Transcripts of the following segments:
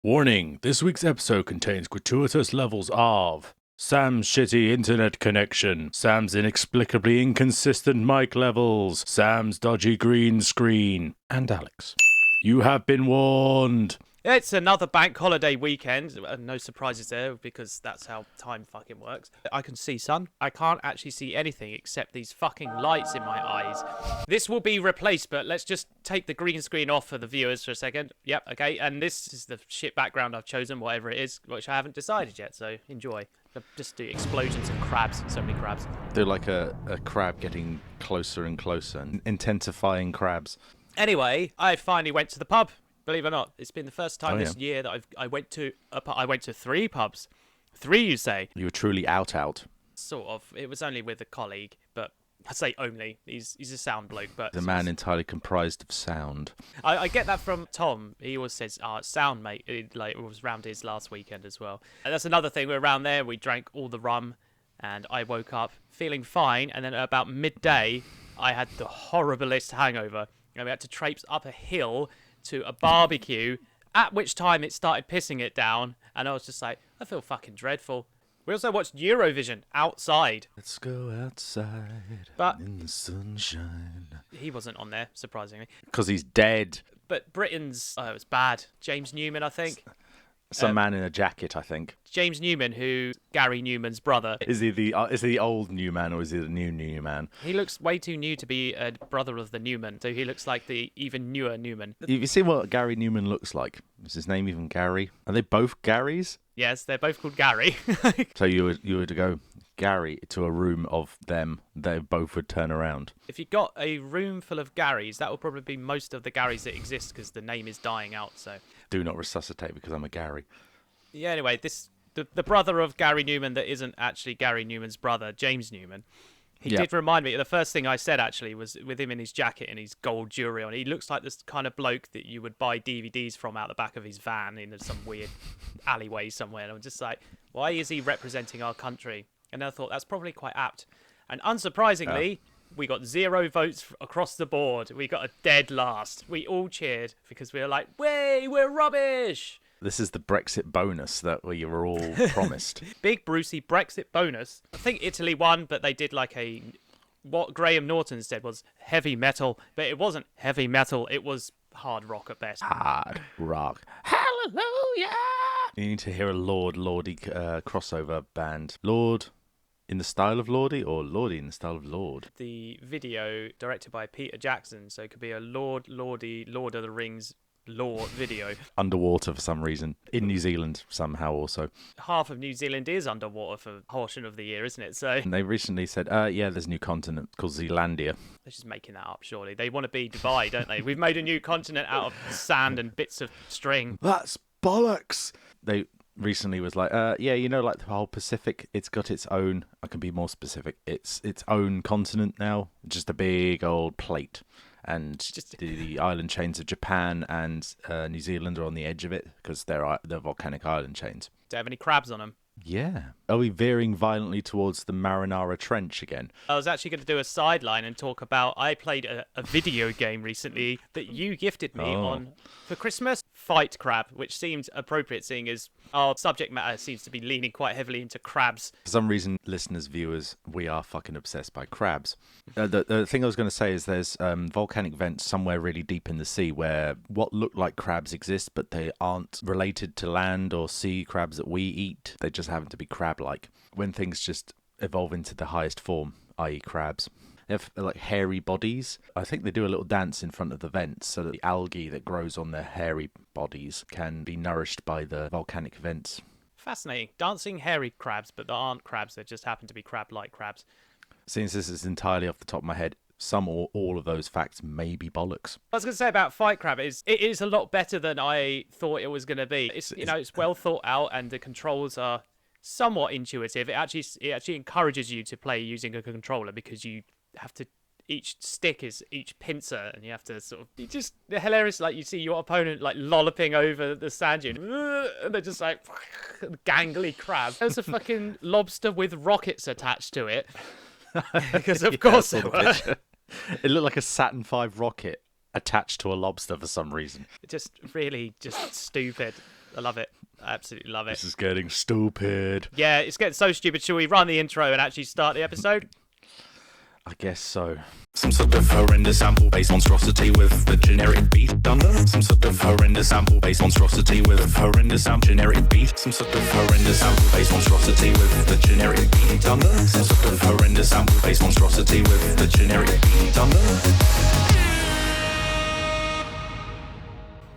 Warning, this week's episode contains gratuitous levels of Sam's shitty internet connection, Sam's inexplicably inconsistent mic levels, Sam's dodgy green screen, and Alex. You have been warned. It's another bank holiday weekend. No surprises there because that's how time fucking works. I can see sun. I can't actually see anything except these fucking lights in my eyes. This will be replaced, but let's just take the green screen off for the viewers for a second. Yep, okay. And this is the shit background I've chosen, whatever it is, which I haven't decided yet, so enjoy. Just do explosions and crabs. So many crabs. They're like a crab getting closer and closer, intensifying crabs. Anyway, I finally went to the pub. Believe it or not, it's been the first time this yeah. year that I went to three pubs. Three, you say? You were truly out. Sort of. It was only with a colleague, but I say only. He's a sound bloke, but The man entirely comprised of sound. I get that from Tom. He always says, sound, mate." It was round his last weekend as well. And that's another thing. We were around there. We drank all the rum, and I woke up feeling fine. And then at about midday, I had the horriblest hangover, and we had to traipse up a hill to a barbecue, at which time it started pissing it down, and I was just like, I feel fucking dreadful. We also watched Eurovision outside. Let's go outside But in the sunshine. he wasn't on there, surprisingly. Because he's dead. But Britain's, it was bad. James Newman, I think. Some man in a jacket, I think. James Newman, who's Gary Newman's brother. Is he the old Newman or is he the new Newman? He looks way too new to be a brother of the Newman, so he looks like the even newer Newman. You see what Gary Newman looks like? Is his name even Gary? Are they both Garys? Yes, they're both called Gary. So you were to go Gary to a room of them, they both would turn around. If you got a room full of Garys, that will probably be most of the Garys that exist because the name is dying out. So Do not resuscitate because I'm a Gary. yeah. Anyway, the brother of Gary Newman that isn't actually Gary Newman's brother, James Newman. He did remind me. The first thing I said actually was with him in his jacket and his gold jewelry on. He looks like this kind of bloke that you would buy DVDs from out the back of his van in some weird alleyway somewhere. And I'm just like, why is he representing our country? And I thought that's probably quite apt. And unsurprisingly, we got 0 votes across the board. We got a dead last. We all cheered because we were like, "Way, we're rubbish." This is the Brexit bonus that we were all promised. Big Brucey Brexit bonus. I think Italy won, but they did like what Graham Norton said was heavy metal, but it wasn't heavy metal. It was hard rock at best. Hard rock. Hallelujah! You need to hear a Lordy crossover band. Lord in the style of Lordy or Lordy in the style of Lord? The video directed by Peter Jackson, so it could be a Lordy, Lord of the Rings Lord video. Underwater for some reason. In New Zealand somehow also. Half of New Zealand is underwater for a portion of the year, isn't it? So And they recently said, there's a new continent called Zealandia. they're just making that up, surely. They want to be Dubai, don't they? We've made a new continent out of sand and bits of string. That's bollocks! They recently was like, like the whole Pacific, it's got its own, I can be more specific, it's its own continent now. Just a big old plate. And just the island chains of Japan and New Zealand are on the edge of it because they're volcanic island chains. Do you have any crabs on them? Yeah. Are we veering violently towards the Marinara Trench again? I was actually going to do a sideline and talk about, I played a video game recently that you gifted me on for Christmas. Fight Crab, which seemed appropriate seeing as our subject matter seems to be leaning quite heavily into crabs. For some reason, listeners, viewers, we are fucking obsessed by crabs. The thing I was going to say is there's volcanic vents somewhere really deep in the sea where what look like crabs exist, but they aren't related to land or sea crabs that we eat. They just happen to be crab-like. When things just evolve into the highest form, i.e. crabs. They have like hairy bodies. I think they do a little dance in front of the vents so that the algae that grows on their hairy bodies can be nourished by the volcanic vents. Fascinating. Dancing hairy crabs, but they aren't crabs. They just happen to be crab-like crabs. Since this is entirely off the top of my head, some or all of those facts may be bollocks. I was going to say about Fight Crab is it is a lot better than I thought it was going to be. It's well thought out and the controls are somewhat intuitive. It actually encourages you to play using a controller because you have to, each stick is each pincer and you have to sort of, it's just hilarious. Like you see your opponent like lolloping over the sand dune and they're just like gangly crab. There's a fucking lobster with rockets attached to it because of course there were. It looked like a Saturn V rocket attached to a lobster for some reason. Just really just stupid. I love it. I absolutely love it. This is getting stupid. Yeah, it's getting so stupid. Shall we run the intro and actually start the episode? I guess so. Some sort of horrendous sample-based monstrosity with the generic beat under. Some sort of horrendous sample-based monstrosity with horrendous generic beat. Some sort of horrendous sample-based monstrosity with the generic beat under. Some sort of horrendous sample-based monstrosity with the generic beat under.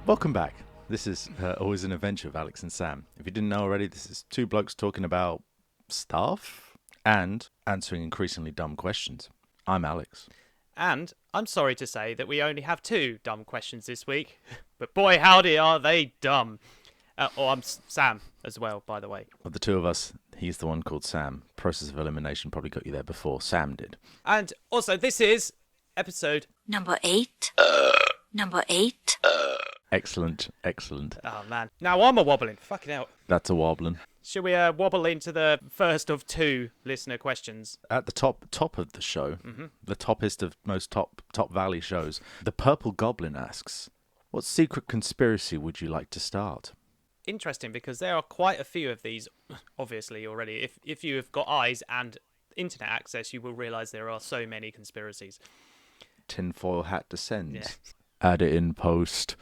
Welcome back. This is Always an Adventure with Alex and Sam. If you didn't know already, this is two blokes talking about stuff and answering increasingly dumb questions. I'm Alex. And I'm sorry to say that we only have two dumb questions this week. But boy, howdy, are they dumb. I'm Sam as well, by the way. Of the two of us, he's the one called Sam. Process of elimination probably got you there before Sam did. And also, this is episode... Number 8. Number 8. Excellent, excellent. Oh, man. Now I'm a wobbling. Fucking hell. That's a wobbling. Shall we wobble into the first of two listener questions? At the top of the show, the toppest of most top valley shows, the Purple Goblin asks, what secret conspiracy would you like to start? Interesting, because there are quite a few of these, obviously, already. If you have got eyes and internet access, you will realise there are so many conspiracies. Tinfoil hat descends. Yeah. Add it in post.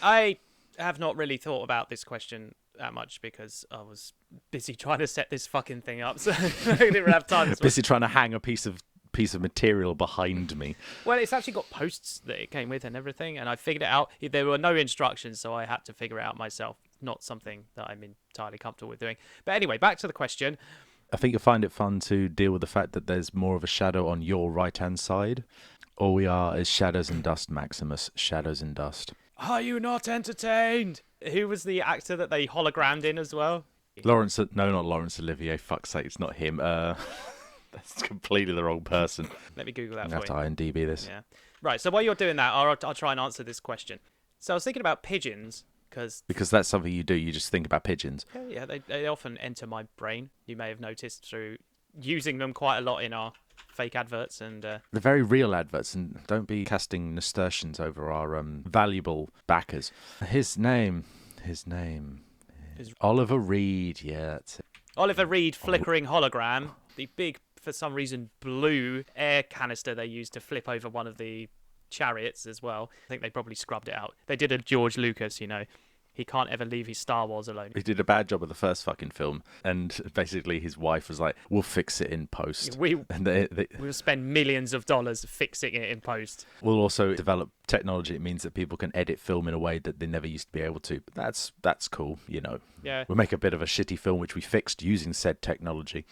I have not really thought about this question that much because I was busy trying to set this fucking thing up, so I didn't have time. Busy trying to hang a piece of material behind me. Well, it's actually got posts that it came with and everything, and I figured it out. There were no instructions, so I had to figure it out myself. Not something that I'm entirely comfortable with doing. But anyway, back to the question. I think you'll find it fun to deal with the fact that there's more of a shadow on your right-hand side. All we are is shadows and dust, Maximus. Shadows and dust. Are you not entertained? Who was the actor that they hologrammed in as well? No, not Laurence Olivier. Fuck's sake, it's not him. That's completely the wrong person. Let me Google that I'm for going you. to IMDb this. Yeah. Right, so while you're doing that, I'll try and answer this question. So I was thinking about pigeons, because that's something you do. You just think about pigeons. yeah, they often enter my brain. You may have noticed through using them quite a lot in our fake adverts and They're very real adverts, and don't be casting nasturtiums over our valuable backers. His name is Oliver Reed. Yeah, that's it. Oliver Reed flickering hologram, the big, for some reason, blue air canister they used to flip over one of the chariots as well. I think they probably scrubbed it out. They did a George Lucas, He can't ever leave his Star Wars alone. He did a bad job of the first fucking film, and basically his wife was like, "We'll fix it in post." We'll spend millions of dollars fixing it in post. We'll also develop technology. It means that people can edit film in a way that they never used to be able to. But that's cool, Yeah. We'll make a bit of a shitty film which we fixed using said technology.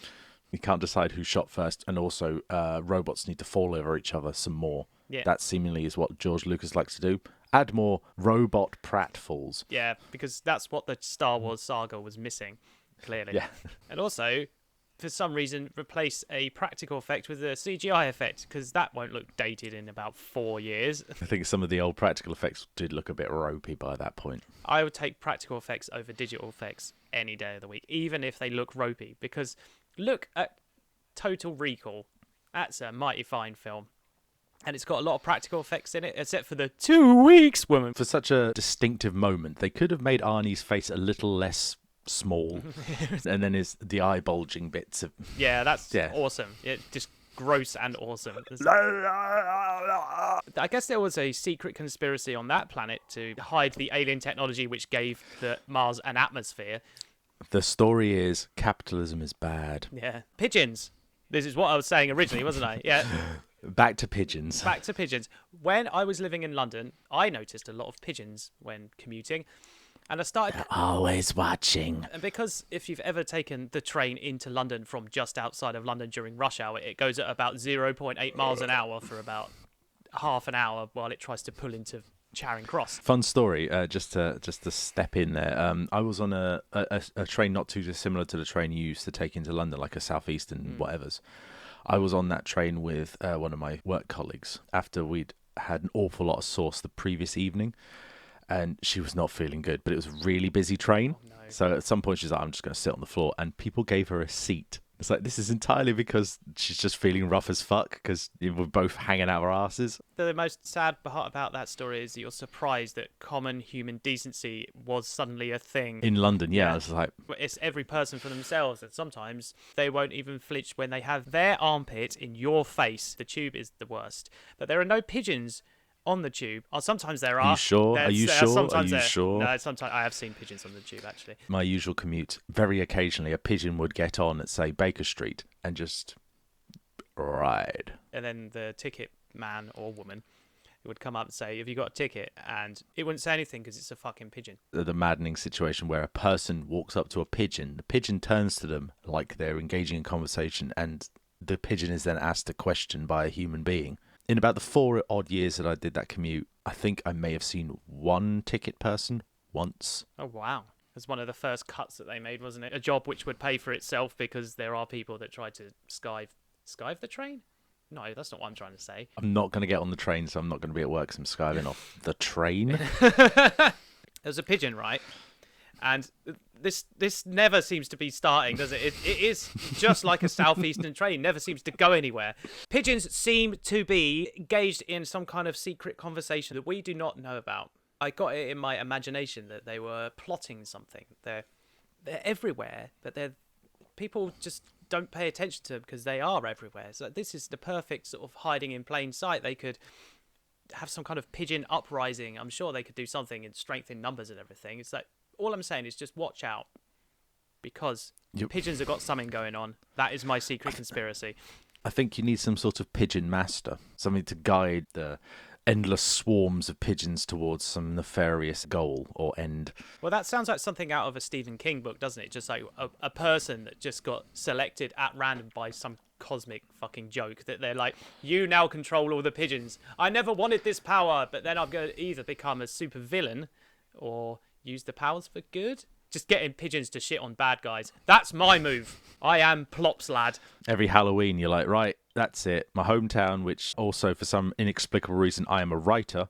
We can't decide who shot first, and also robots need to fall over each other some more. Yeah. That seemingly is what George Lucas likes to do. Add more robot pratfalls. Yeah, because that's what the Star Wars saga was missing, clearly. Yeah. And also, for some reason, replace a practical effect with a CGI effect, because that won't look dated in about 4 years. I think some of the old practical effects did look a bit ropey by that point. I would take practical effects over digital effects any day of the week, even if they look ropey, because look at Total Recall. That's a mighty fine film. And it's got a lot of practical effects in it, except for the 2 weeks woman. For such a distinctive moment, they could have made Arnie's face a little less small. And then the eye bulging bits of... Yeah, that's awesome. Just gross and awesome. I guess there was a secret conspiracy on that planet to hide the alien technology which gave the Mars an atmosphere. The story is capitalism is bad. Yeah. Pigeons. This is what I was saying originally, wasn't I? Yeah. Back to pigeons. Back to pigeons. When I was living in London, I noticed a lot of pigeons when commuting. And I started... Always watching. And because if you've ever taken the train into London from just outside of London during rush hour, it goes at about 0.8 miles an hour for about half an hour while it tries to pull into Charing Cross. Fun story, just to step in there. I was on a train not too dissimilar to the train you used to take into London, like a Southeastern whatevers. I was on that train with one of my work colleagues after we'd had an awful lot of sauce the previous evening, and she was not feeling good, but it was a really busy train. Oh, no. So at some point she's like, I'm just going to sit on the floor, and people gave her a seat It's like, this is entirely because she's just feeling rough as fuck because we're both hanging out our asses. The most sad part about that story is that you're surprised that common human decency was suddenly a thing. In London, yeah. It's like, It's every person for themselves, and sometimes they won't even flinch when they have their armpit in your face. The tube is the worst. But there are no pigeons on the tube. Or sometimes there are. Are you sure? Are you sure? Sometimes Are you sure? No, sometimes I have seen pigeons on the tube, actually. My usual commute, very occasionally a pigeon would get on at, say, Baker Street and just ride. And then the ticket man or woman would come up and say, have you got a ticket? And it wouldn't say anything because it's a fucking pigeon. The maddening situation where a person walks up to a pigeon, the pigeon turns to them like they're engaging in conversation, and the pigeon is then asked a question by a human being. In about the 4 odd years that I did that commute, I think I may have seen one ticket person once. Oh, wow. It was one of the first cuts that they made, wasn't it? A job which would pay for itself because there are people that try to skive the train? No, that's not what I'm trying to say. I'm not going to get on the train, so I'm not going to be at work, so I'm skiving off the train. There's a pigeon, right? And this never seems to be starting, does it? It is just like a southeastern train, never seems to go anywhere. Pigeons seem to be engaged in some kind of secret conversation that we do not know about. I got it in my imagination that they were plotting something. They're everywhere, but people just don't pay attention to them because they are everywhere. So this is the perfect sort of hiding in plain sight. They could have some kind of pigeon uprising. I'm sure they could do something and strengthen numbers and everything. It's like, all I'm saying is just watch out because pigeons have got something going on. That is my secret conspiracy. I think you need some sort of pigeon master, something to guide the endless swarms of pigeons towards some nefarious goal or end. Well, that sounds like something out of a Stephen King book, doesn't it? Just like a person that just got selected at random by some cosmic fucking joke that they're like, you now control all the pigeons. I never wanted this power, but then I'm going to either become a super villain or use the powers for good. Just getting pigeons to shit on bad guys. That's my move. I am Plops lad. Every Halloween, you're like, right, that's it. My hometown, which also for some inexplicable reason I am a writer,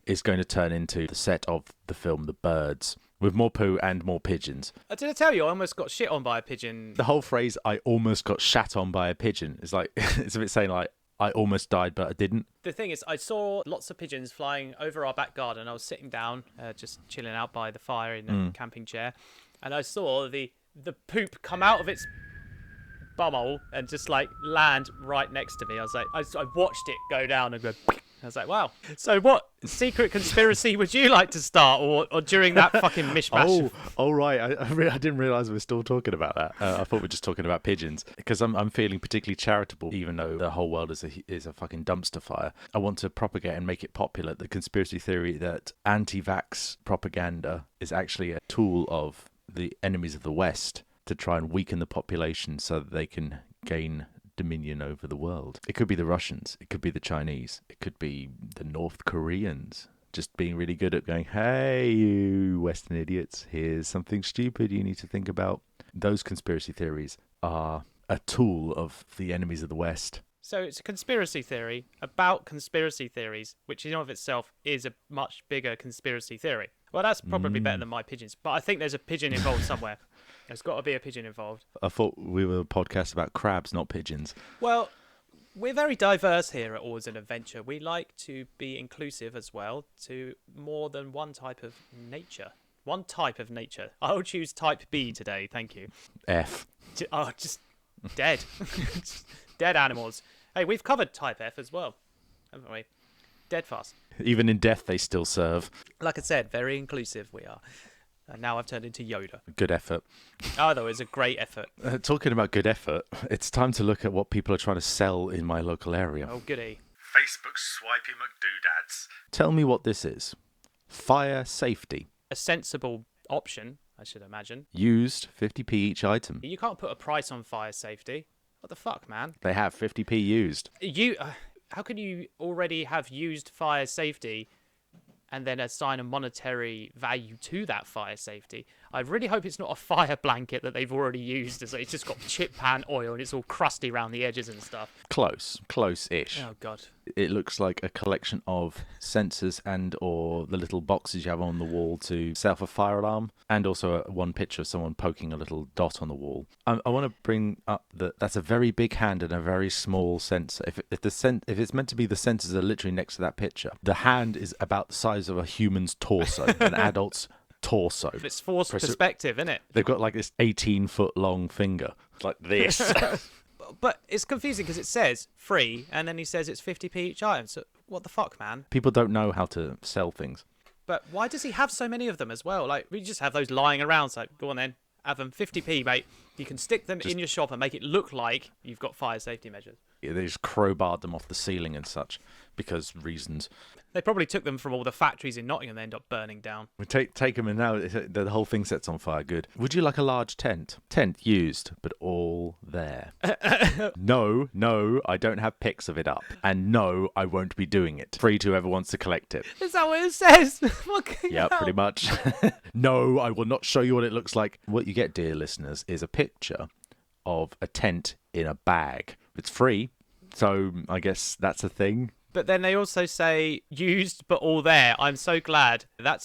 is going to turn into the set of the film The Birds, with more poo and more pigeons. Did I tell you I almost got shit on by a pigeon? The whole phrase, I almost got shat on by a pigeon, is like, it's a bit saying like, I almost died, but I didn't. The thing is, I saw lots of pigeons flying over our back garden. I was sitting down, just chilling out by the fire in a camping chair, and I saw the poop come out of its bumhole and just like land right next to me. I was like, I watched it go down and go. I was like, wow. So what secret conspiracy would you like to start or during that fucking mishmash? Oh, right. I didn't realise we were still talking about that. I thought we were just talking about pigeons because I'm feeling particularly charitable, even though the whole world is a fucking dumpster fire. I want to propagate and make it popular the conspiracy theory that anti-vax propaganda is actually a tool of the enemies of the West to try and weaken the population so that they can gain dominion over the world. It could be the Russians, it could be the Chinese, it could be the North Koreans just being really good at going, hey, you Western idiots, here's something stupid you need to think about. Those conspiracy theories are a tool of the enemies of the West. So it's a conspiracy theory about conspiracy theories, which in and of itself is a much bigger conspiracy theory. Well, that's probably better than my pigeons, but I think there's a pigeon involved somewhere. There's got to be a pigeon involved. I thought we were a podcast about crabs, not pigeons. Well, we're very diverse here at Always an Adventure. We like to be inclusive as well to more than one type of nature. One type of nature. I'll choose type B today, thank you. F. Just dead. Dead animals. Hey, we've covered type F as well, haven't we? Dead fast. Even in death, they still serve. Like I said, very inclusive we are. And now I've turned into Yoda. Good effort. Oh, though, it's a great effort. Talking about good effort, it's time to look at what people are trying to sell in my local area. Oh, goody. Facebook swipey McDoodads. Tell me what this is. Fire safety. A sensible option, I should imagine. Used 50p each item. You can't put a price on fire safety. What the fuck, man? They have 50p used. How can you already have used fire safety and then assign a monetary value to that fire safety? I really hope it's not a fire blanket that they've already used. It's just got chip pan oil and it's all crusty around the edges and stuff. Close-ish. Oh, God. It looks like a collection of sensors and or the little boxes you have on the wall to set off a fire alarm, and also one picture of someone poking a little dot on the wall. I want to bring up that that's a very big hand and a very small sensor. If it's meant to be, the sensors are literally next to that picture. The hand is about the size of a human's torso, an adult's torso. It's forced perspective, isn't it? They've got like this 18-foot long finger, like this. But it's confusing because it says free, and then he says it's 50p each item. So what the fuck, man? People don't know how to sell things. But why does he have so many of them as well? Like, we just have those lying around. So go on then, have them 50p, mate. You can stick them in your shop and make it look like you've got fire safety measures. Yeah, they just crowbarred them off the ceiling and such because reasons. They probably took them from all the factories in Nottingham and they end up burning down. We take them and now the whole thing sets on fire. Good. Would you like a large tent? Tent used, but all there. No, I don't have pics of it up. And no, I won't be doing it. Free to whoever wants to collect it. Is that what it says? Yeah, pretty much. No, I will not show you what it looks like. What you get, dear listeners, is a picture of a tent in a bag. It's free, so I guess that's a thing. But then they also say used but all there. I'm so glad. That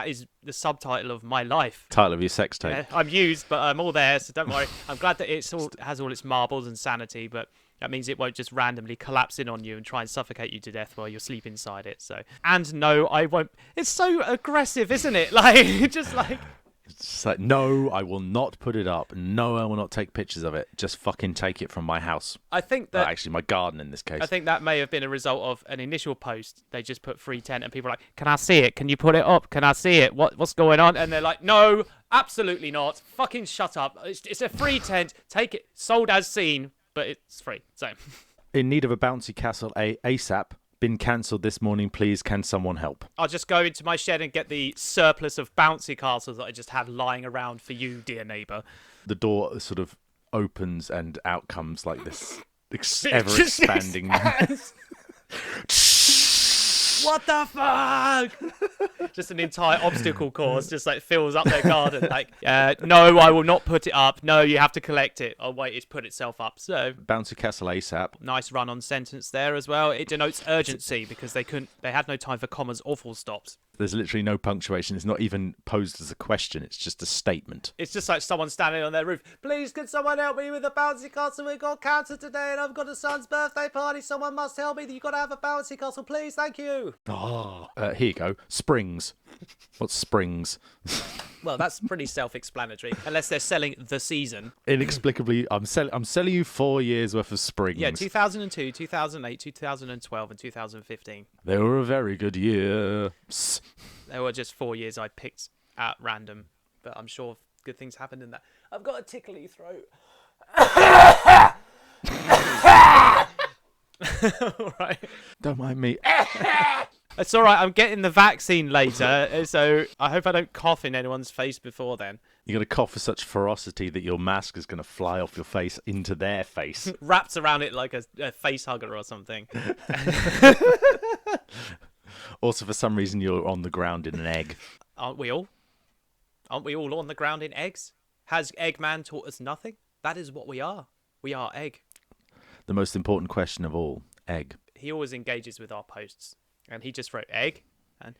is the subtitle of my life. Title of your sex tape. Yeah, I'm used, but I'm all there, so don't worry. I'm glad that it has all its marbles and sanity, but that means it won't just randomly collapse in on you and try and suffocate you to death while you're asleep inside it. So, and no, I won't. It's so aggressive, isn't it? Like, just like. It's like, no, I will not put it up. No, I will not take pictures of it. Just fucking take it from my house. I think that... actually, my garden in this case. I think that may have been a result of an initial post. They just put free tent and people are like, can I see it? Can you put it up? Can I see it? What's going on? And they're like, no, absolutely not. Fucking shut up. It's a free tent. Take it. Sold as seen, but it's free. So... In need of a bouncy castle ASAP. Been cancelled this morning, please. Can someone help? I'll just go into my shed and get the surplus of bouncy castles that I just had lying around for you, dear neighbour. The door sort of opens and out comes like this ever expanding. What the fuck? Just an entire obstacle course just like fills up their garden. Like, no, I will not put it up. No, you have to collect it. Oh, wait, it's put itself up. So, Bouncy Castle ASAP. Nice run on sentence there as well. It denotes urgency because they had no time for commas or full stops. There's literally no punctuation. It's not even posed as a question. It's just a statement. It's just like someone standing on their roof. Please, can someone help me with a bouncy castle? We've got cancer today and I've got a son's birthday party. Someone must tell me that you've got to have a bouncy castle. Please, thank you. Oh, here you go. Springs. What's springs? Well, that's pretty self-explanatory, unless they're selling the season. Inexplicably, I'm selling you 4 years worth of springs. Yeah, 2002, 2008, 2012, and 2015. They were a very good year. They were just 4 years I picked at random, but I'm sure good things happened in that. I've got a tickly throat. All right. Don't mind me. It's all right. I'm getting the vaccine later, so I hope I don't cough in anyone's face before then. You're going to cough with such ferocity that your mask is going to fly off your face into their face. Wrapped around it like a face hugger or something. Also, for some reason, you're on the ground in an egg. Aren't we all? Aren't we all on the ground in eggs? Has Eggman taught us nothing? That is what we are. We are egg. The most important question of all, egg. He always engages with our posts. And he just wrote egg. And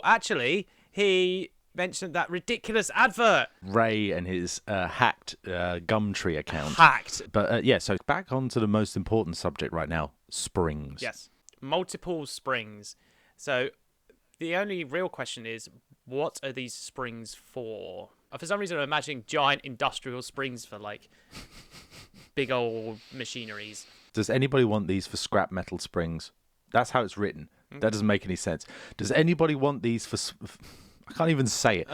actually, he mentioned that ridiculous advert. Ray and his hacked Gumtree account. Hacked. But yeah, so back on to the most important subject right now, springs. Yes. Multiple springs. So the only real question is, what are these springs for? For some reason, I'm imagining giant industrial springs for, like, big old machineries. Does anybody want these for scrap metal springs? That's how it's written. That doesn't make any sense. Does anybody want these for... I can't even say it.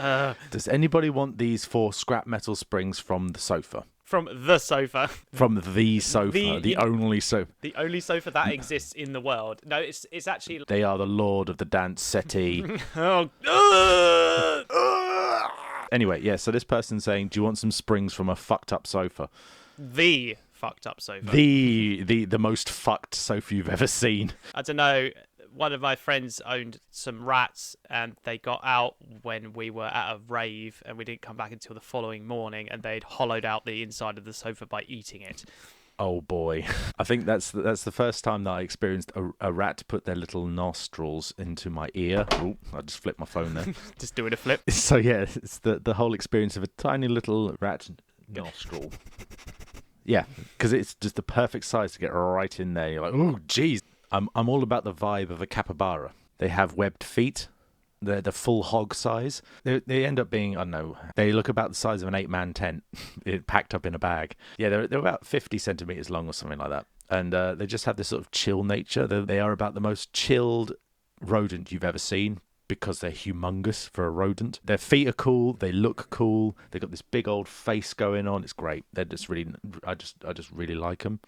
Does anybody want these for scrap metal springs from the sofa? From the sofa. From the sofa. The only sofa. The only sofa that exists in the world. No, it's actually... They are the lord of the dance settee. Anyway, yeah, so this person's saying, do you want some springs from a fucked up sofa? The fucked up sofa. The most fucked sofa you've ever seen. I don't know. one of my friends owned some rats, and they got out when we were at a rave, and we didn't come back until the following morning, and they'd hollowed out the inside of the sofa by eating it. Oh boy, I think that's the first time that I experienced a rat put their little nostrils into my ear. Oh, I just flipped my phone there. Just doing a flip. So yeah, it's the whole experience of a tiny little rat nostril. Yeah, because it's just the perfect size to get right in there. You're like, oh, geez. I'm all about the vibe of a capybara. They have webbed feet. They're the full hog size. They end up being, I don't know, they look about the size of an 8-man tent, packed up in a bag. Yeah, they're about 50 centimeters long or something like that. And they just have this sort of chill nature. They are about the most chilled rodent you've ever seen, because they're humongous for a rodent. Their feet are cool. They look cool. They've got this big old face going on. It's great. They're just really, I just really like them.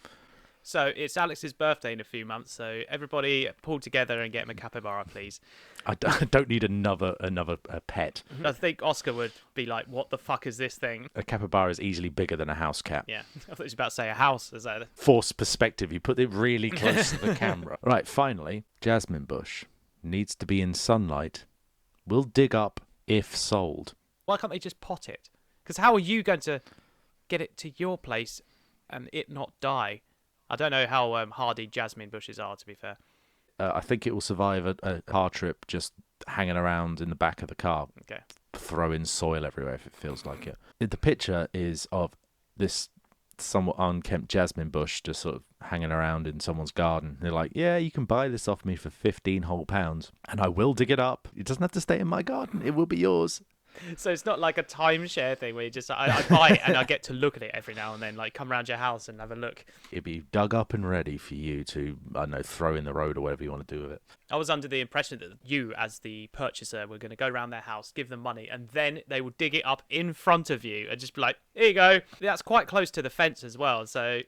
So it's Alex's birthday in a few months, so everybody pull together and get him a capybara, please. I don't need another pet. I think Oscar would be like, what the fuck is this thing? A capybara is easily bigger than a house cat. Yeah, I thought he was about to say a house. Is that Forced perspective. You put it really close to the camera. Right, finally, jasmine bush needs to be in sunlight. Will dig up if sold. Why can't they just pot it? Because how are you going to get it to your place and it not die? I don't know how hardy jasmine bushes are, to be fair. I think it will survive a car trip just hanging around in the back of the car. Okay. Throwing soil everywhere if it feels like it. The picture is of this somewhat unkempt jasmine bush just sort of hanging around in someone's garden. They're like, yeah, you can buy this off me for 15 whole pounds and I will dig it up. It doesn't have to stay in my garden. It will be yours. So it's not like a timeshare thing where you just, I buy it and I get to look at it every now and then, like come around your house and have a look. It'd be dug up and ready for you to, I don't know, throw in the road or whatever you want to do with it. I was under the impression that you, as the purchaser, were going to go around their house, give them money, and then they would dig it up in front of you and just be like, here you go. That's quite close to the fence as well, so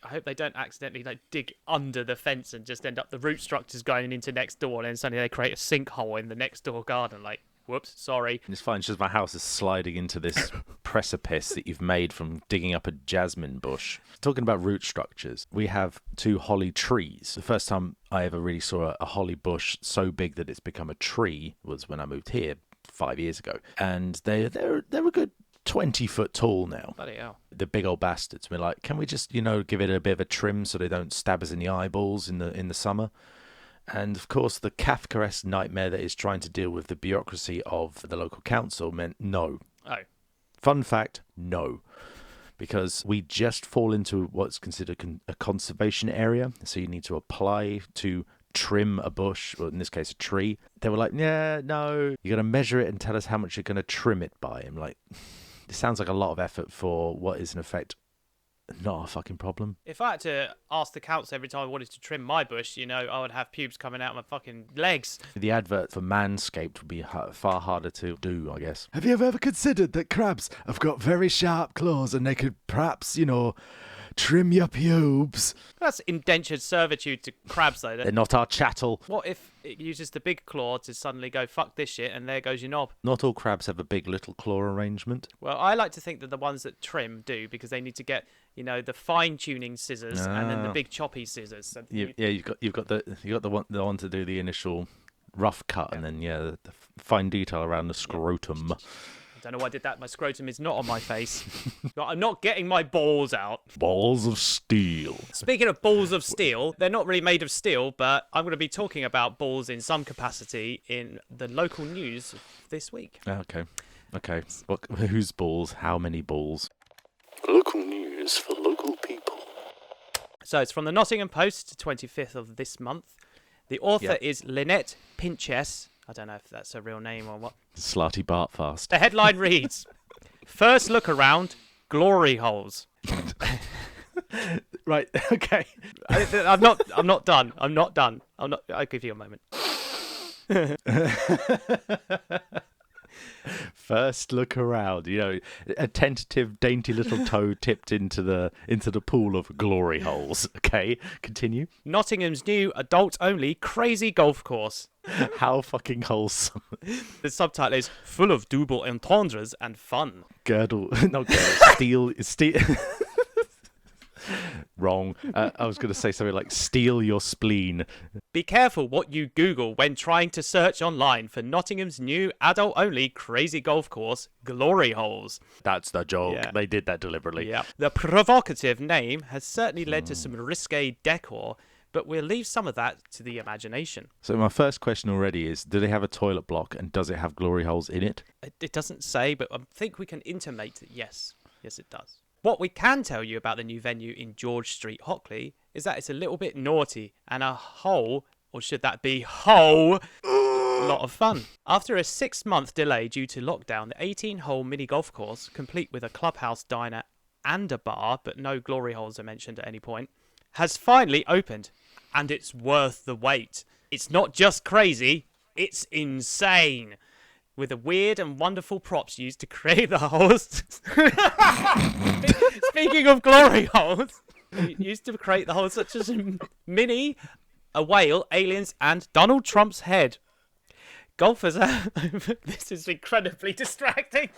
I hope they don't accidentally dig under the fence and just end up the root structures going into next door, and then suddenly they create a sinkhole in the next door garden, like, whoops, sorry. It's fine, it's just my house is sliding into this precipice that you've made from digging up a jasmine bush. Talking about root structures, we have 2 holly trees. The first time I ever really saw a holly bush so big that it's become a tree was when I moved here 5 years ago. And they're a good 20 foot tall now. Bloody hell. The big old bastards. We're like, can we just, give it a bit of a trim so they don't stab us in the eyeballs in the summer? And of course, the Kafkaesque nightmare that is trying to deal with the bureaucracy of the local council meant no. Oh. Fun fact, no. Because we just fall into what's considered a conservation area. So you need to apply to trim a bush, or in this case, a tree. They were like, yeah, no. You got to measure it and tell us how much you're going to trim it by. I'm like, it sounds like a lot of effort for what is in effect not a fucking problem. If I had to ask the council every time I wanted to trim my bush, I would have pubes coming out of my fucking legs. The advert for Manscaped would be far harder to do, I guess. Have you ever considered that crabs have got very sharp claws and they could perhaps, trim your pubes? That's indentured servitude to crabs, though. They're not our chattel. What if it uses the big claw to suddenly go, fuck this shit, and there goes your knob? Not all crabs have a big little claw arrangement. Well, I like to think that the ones that trim do, because they need to get, the fine-tuning scissors and then the big choppy scissors. So you've got the one to do the initial rough cut, and then the fine detail around the scrotum. I don't know why I did that. My scrotum is not on my face. I'm not getting my balls out. Balls of steel. Speaking of balls of steel, they're not really made of steel, but I'm going to be talking about balls in some capacity in the local news this week. Okay. Whose balls? How many balls? Local news for local people. So it's from the Nottingham Post, 25th of this month. The author is Lynette Pinchess. I don't know if that's a real name or what. Slutty Bartfast. The headline reads, First look around, glory holes. Right, okay. I'm not done. I'll give you a moment. First look around, a tentative, dainty little toe tipped into the pool of glory holes. Okay, continue. Nottingham's new adult-only crazy golf course. How fucking wholesome. The subtitle is full of double entendres and fun. Steel. Wrong. I was going to say something like steal your spleen. Be careful what you Google when trying to search online for Nottingham's new adult-only crazy golf course, Glory Holes. That's the joke. Yeah. They did that deliberately. Yeah. The provocative name has certainly led to some risque decor, but we'll leave some of that to the imagination. So my first question already is, do they have a toilet block and does it have glory holes in it? It doesn't say, but I think we can intimate that yes. Yes, it does. What we can tell you about the new venue in George Street, Hockley, is that it's a little bit naughty and a whole, or should that be whole, lot of fun. After a 6-month delay due to lockdown, the 18-hole mini golf course, complete with a clubhouse, diner and a bar, but no glory holes are mentioned at any point, has finally opened. And it's worth the wait. It's not just crazy, it's insane. With the weird and wonderful props used to create the holes. Speaking of glory holes, used to create the holes such as Minnie, a whale, aliens, and Donald Trump's head. Golfers are... This is incredibly distracting.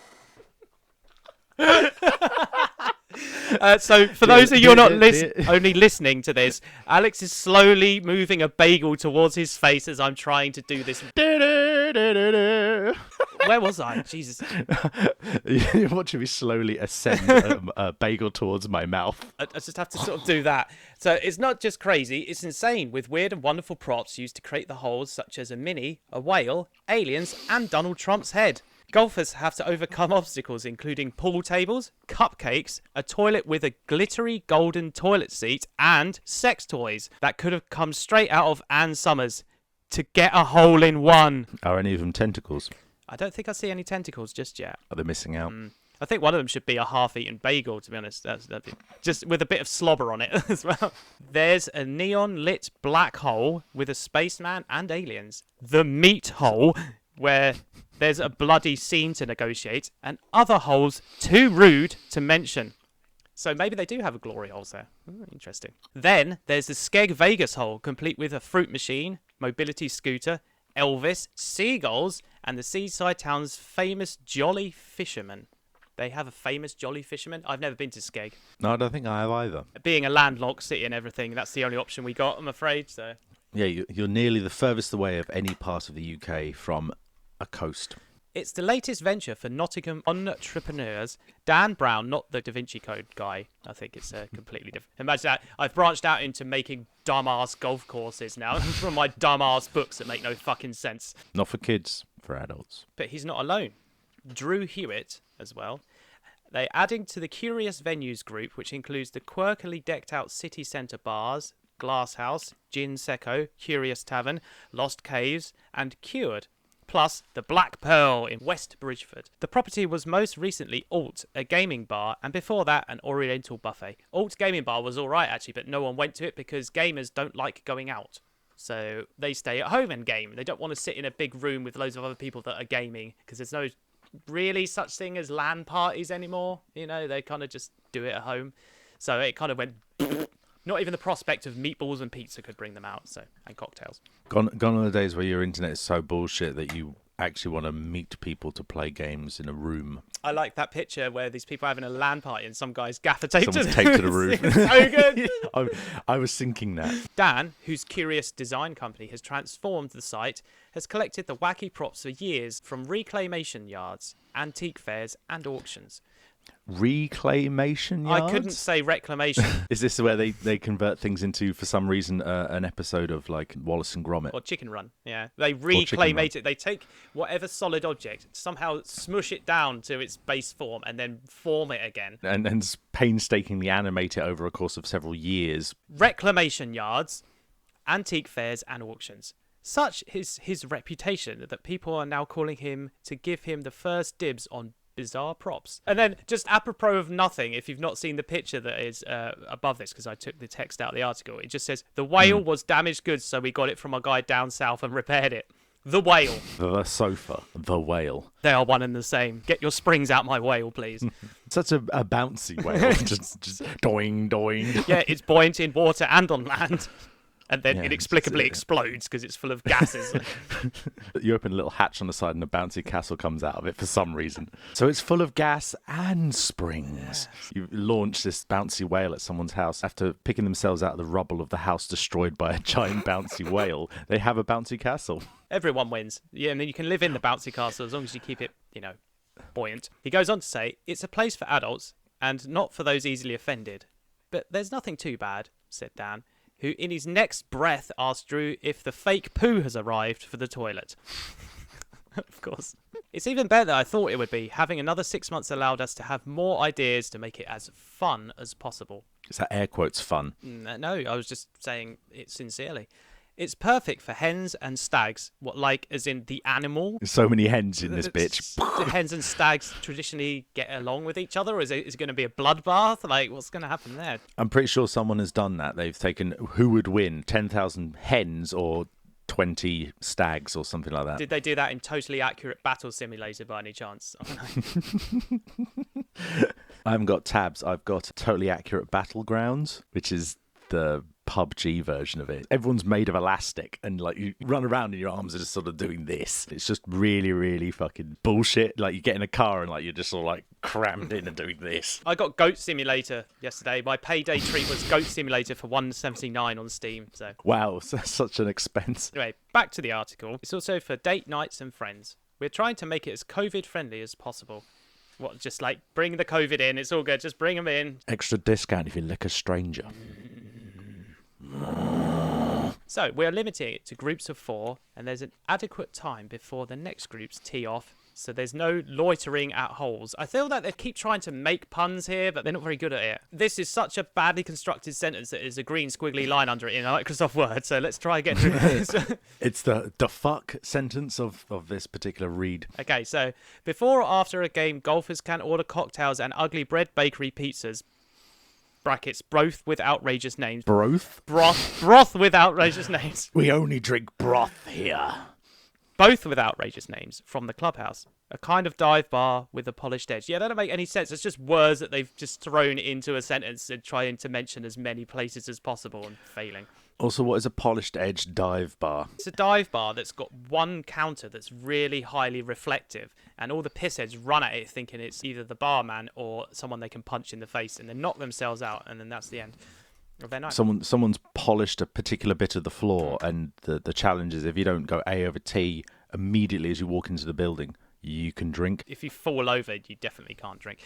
So, for those of you not only listening to this, Alex is slowly moving a bagel towards his face as I'm trying to do this. Where was I? Jesus. You're watching me slowly ascend a bagel towards my mouth. I just have to sort of do that. So it's not just crazy, it's insane, with weird and wonderful props used to create the holes such as a Minnie, a whale, aliens, and Donald Trump's head. Golfers have to overcome obstacles including pool tables, cupcakes, a toilet with a glittery golden toilet seat, and sex toys that could have come straight out of Ann Summers to get a hole in one. Are any of them tentacles? I don't think I see any tentacles just yet. Are they missing out? I think one of them should be a half-eaten bagel, to be honest. That'd be just with a bit of slobber on it as well. There's a neon-lit black hole with a spaceman and aliens. The meat hole, where there's a bloody scene to negotiate, and other holes too rude to mention. So maybe they do have a glory holes there. Interesting. Then there's the Skeg Vegas hole, complete with a fruit machine, mobility scooter, Elvis, seagulls, and the seaside town's famous jolly fisherman. They have a famous jolly fisherman. I've never been to Skeg. No, I don't think I have either. Being a landlocked city and everything, that's the only option we got, I'm afraid. So Yeah, you're nearly the furthest away of any part of the UK from a coast. it's the latest venture for Nottingham entrepreneurs. Dan Brown, not the Da Vinci Code guy. I think it's completely different. Imagine that. I've branched out into making dumbass golf courses now from my dumbass books that make no fucking sense. Not for kids, for adults. But he's not alone. Drew Hewitt as well. They're adding to the Curious Venues group, which includes the quirkily decked out city centre bars, Glass House, Gin Secco, Curious Tavern, Lost Caves, and Cured, plus the Black Pearl in West Bridgeford. The property was most recently Alt, a gaming bar, and before that, an Oriental buffet. Alt Gaming Bar was alright actually, but no one went to it because gamers don't like going out. So they stay at home and game. They don't want to sit in a big room with loads of other people that are gaming because there's no really such thing as LAN parties anymore. You know, they kind of just do it at home. So it kind of went... Not even the prospect of meatballs and pizza could bring them out, so, and cocktails. Gone are the days where your internet is so bullshit that you actually want to meet people to play games in a room. I like that picture where these people are having a LAN party and some guy's gaffer taped to the roof. It's so good. I was thinking that. Dan, whose Curious Design company has transformed the site, has collected the wacky props for years from reclamation yards, antique fairs, and auctions. Reclamation yards? I couldn't say reclamation. Is this where they convert things into, for some reason, an episode of like Wallace and Gromit? Or Chicken Run, yeah. They reclaimate it. They take whatever solid object, somehow smush it down to its base form, and then form it again. And painstakingly animate it over a course of several years. Reclamation yards, antique fairs, and auctions. Such is his reputation that people are now calling him to give him the first dibs on bizarre props. And then, just apropos of nothing, if you've not seen the picture that is above this, because I took the text out of the article, it just says, the whale was damaged goods, so we got it from a guy down south and repaired it. The whale. The sofa. The whale. They are one and the same. Get your springs out my whale, please. Such a bouncy whale. just doing. Yeah, it's buoyant in water and on land. and then Yeah, inexplicably explodes because it's full of gases. You open a little hatch on the side and a bouncy castle comes out of it for some reason. So it's full of gas and springs. You launch this bouncy whale at someone's house. After picking themselves out of the rubble of the house destroyed by a giant bouncy whale, they have a bouncy castle. Everyone wins. Yeah, and then you can live in the bouncy castle as long as you keep it, buoyant. He goes on to say, it's a place for adults and not for those easily offended. But there's nothing too bad, said Dan, who in his next breath asked Drew if the fake poo has arrived for the toilet. Of course. It's even better than I thought it would be. Having another 6 months allowed us to have more ideas to make it as fun as possible. Is that air quotes fun? No, I was just saying it sincerely. It's perfect for hens and stags. What, like, as in the animal? There's so many hens in this bitch. Do hens and stags traditionally get along with each other? Or is it going to be a bloodbath? Like, what's going to happen there? I'm pretty sure someone has done that. They've taken who would win, 10,000 hens or 20 stags or something like that. Did they do that in Totally Accurate Battle Simulator by any chance? I haven't got tabs. I've got Totally Accurate Battlegrounds, which is the PUBG version of it. Everyone's made of elastic and like you run around and your arms are just sort of doing this. It's just really, really fucking bullshit. Like you get in a car and like you're just sort of like crammed in and doing this. I got Goat Simulator yesterday. My payday treat was Goat Simulator for $1.79 on Steam. So wow, such an expense. Anyway, back to the article. It's also for date nights and friends. We're trying to make it as COVID friendly as possible. What, just like bring the COVID in, it's all good, just bring them in. Extra discount if you lick a stranger. So we're limiting it to groups of 4, and there's an adequate time before the next groups tee off, so there's no loitering at holes. I feel that they keep trying to make puns here, but they're not very good at it. This is such a badly constructed sentence that there's a green squiggly line under it in Microsoft Word, so let's try again. It's the fuck sentence of this particular read. Okay, so before or after a game, golfers can order cocktails and ugly bread bakery pizzas. Brackets, broth with outrageous names. Broth? Broth with outrageous names. We only drink broth here. Both with outrageous names from the clubhouse. A kind of dive bar with a polished edge. Yeah, that don't make any sense. It's just words that they've just thrown into a sentence and trying to mention as many places as possible and failing. Also, what is a polished edge dive bar? It's a dive bar that's got one counter that's really highly reflective, and all the pissheads run at it thinking it's either the barman or someone they can punch in the face, and then knock themselves out, and then that's the end of their night. Someone's polished a particular bit of the floor, and the challenge is if you don't go A over T immediately as you walk into the building, you can drink. If you fall over, you definitely can't drink.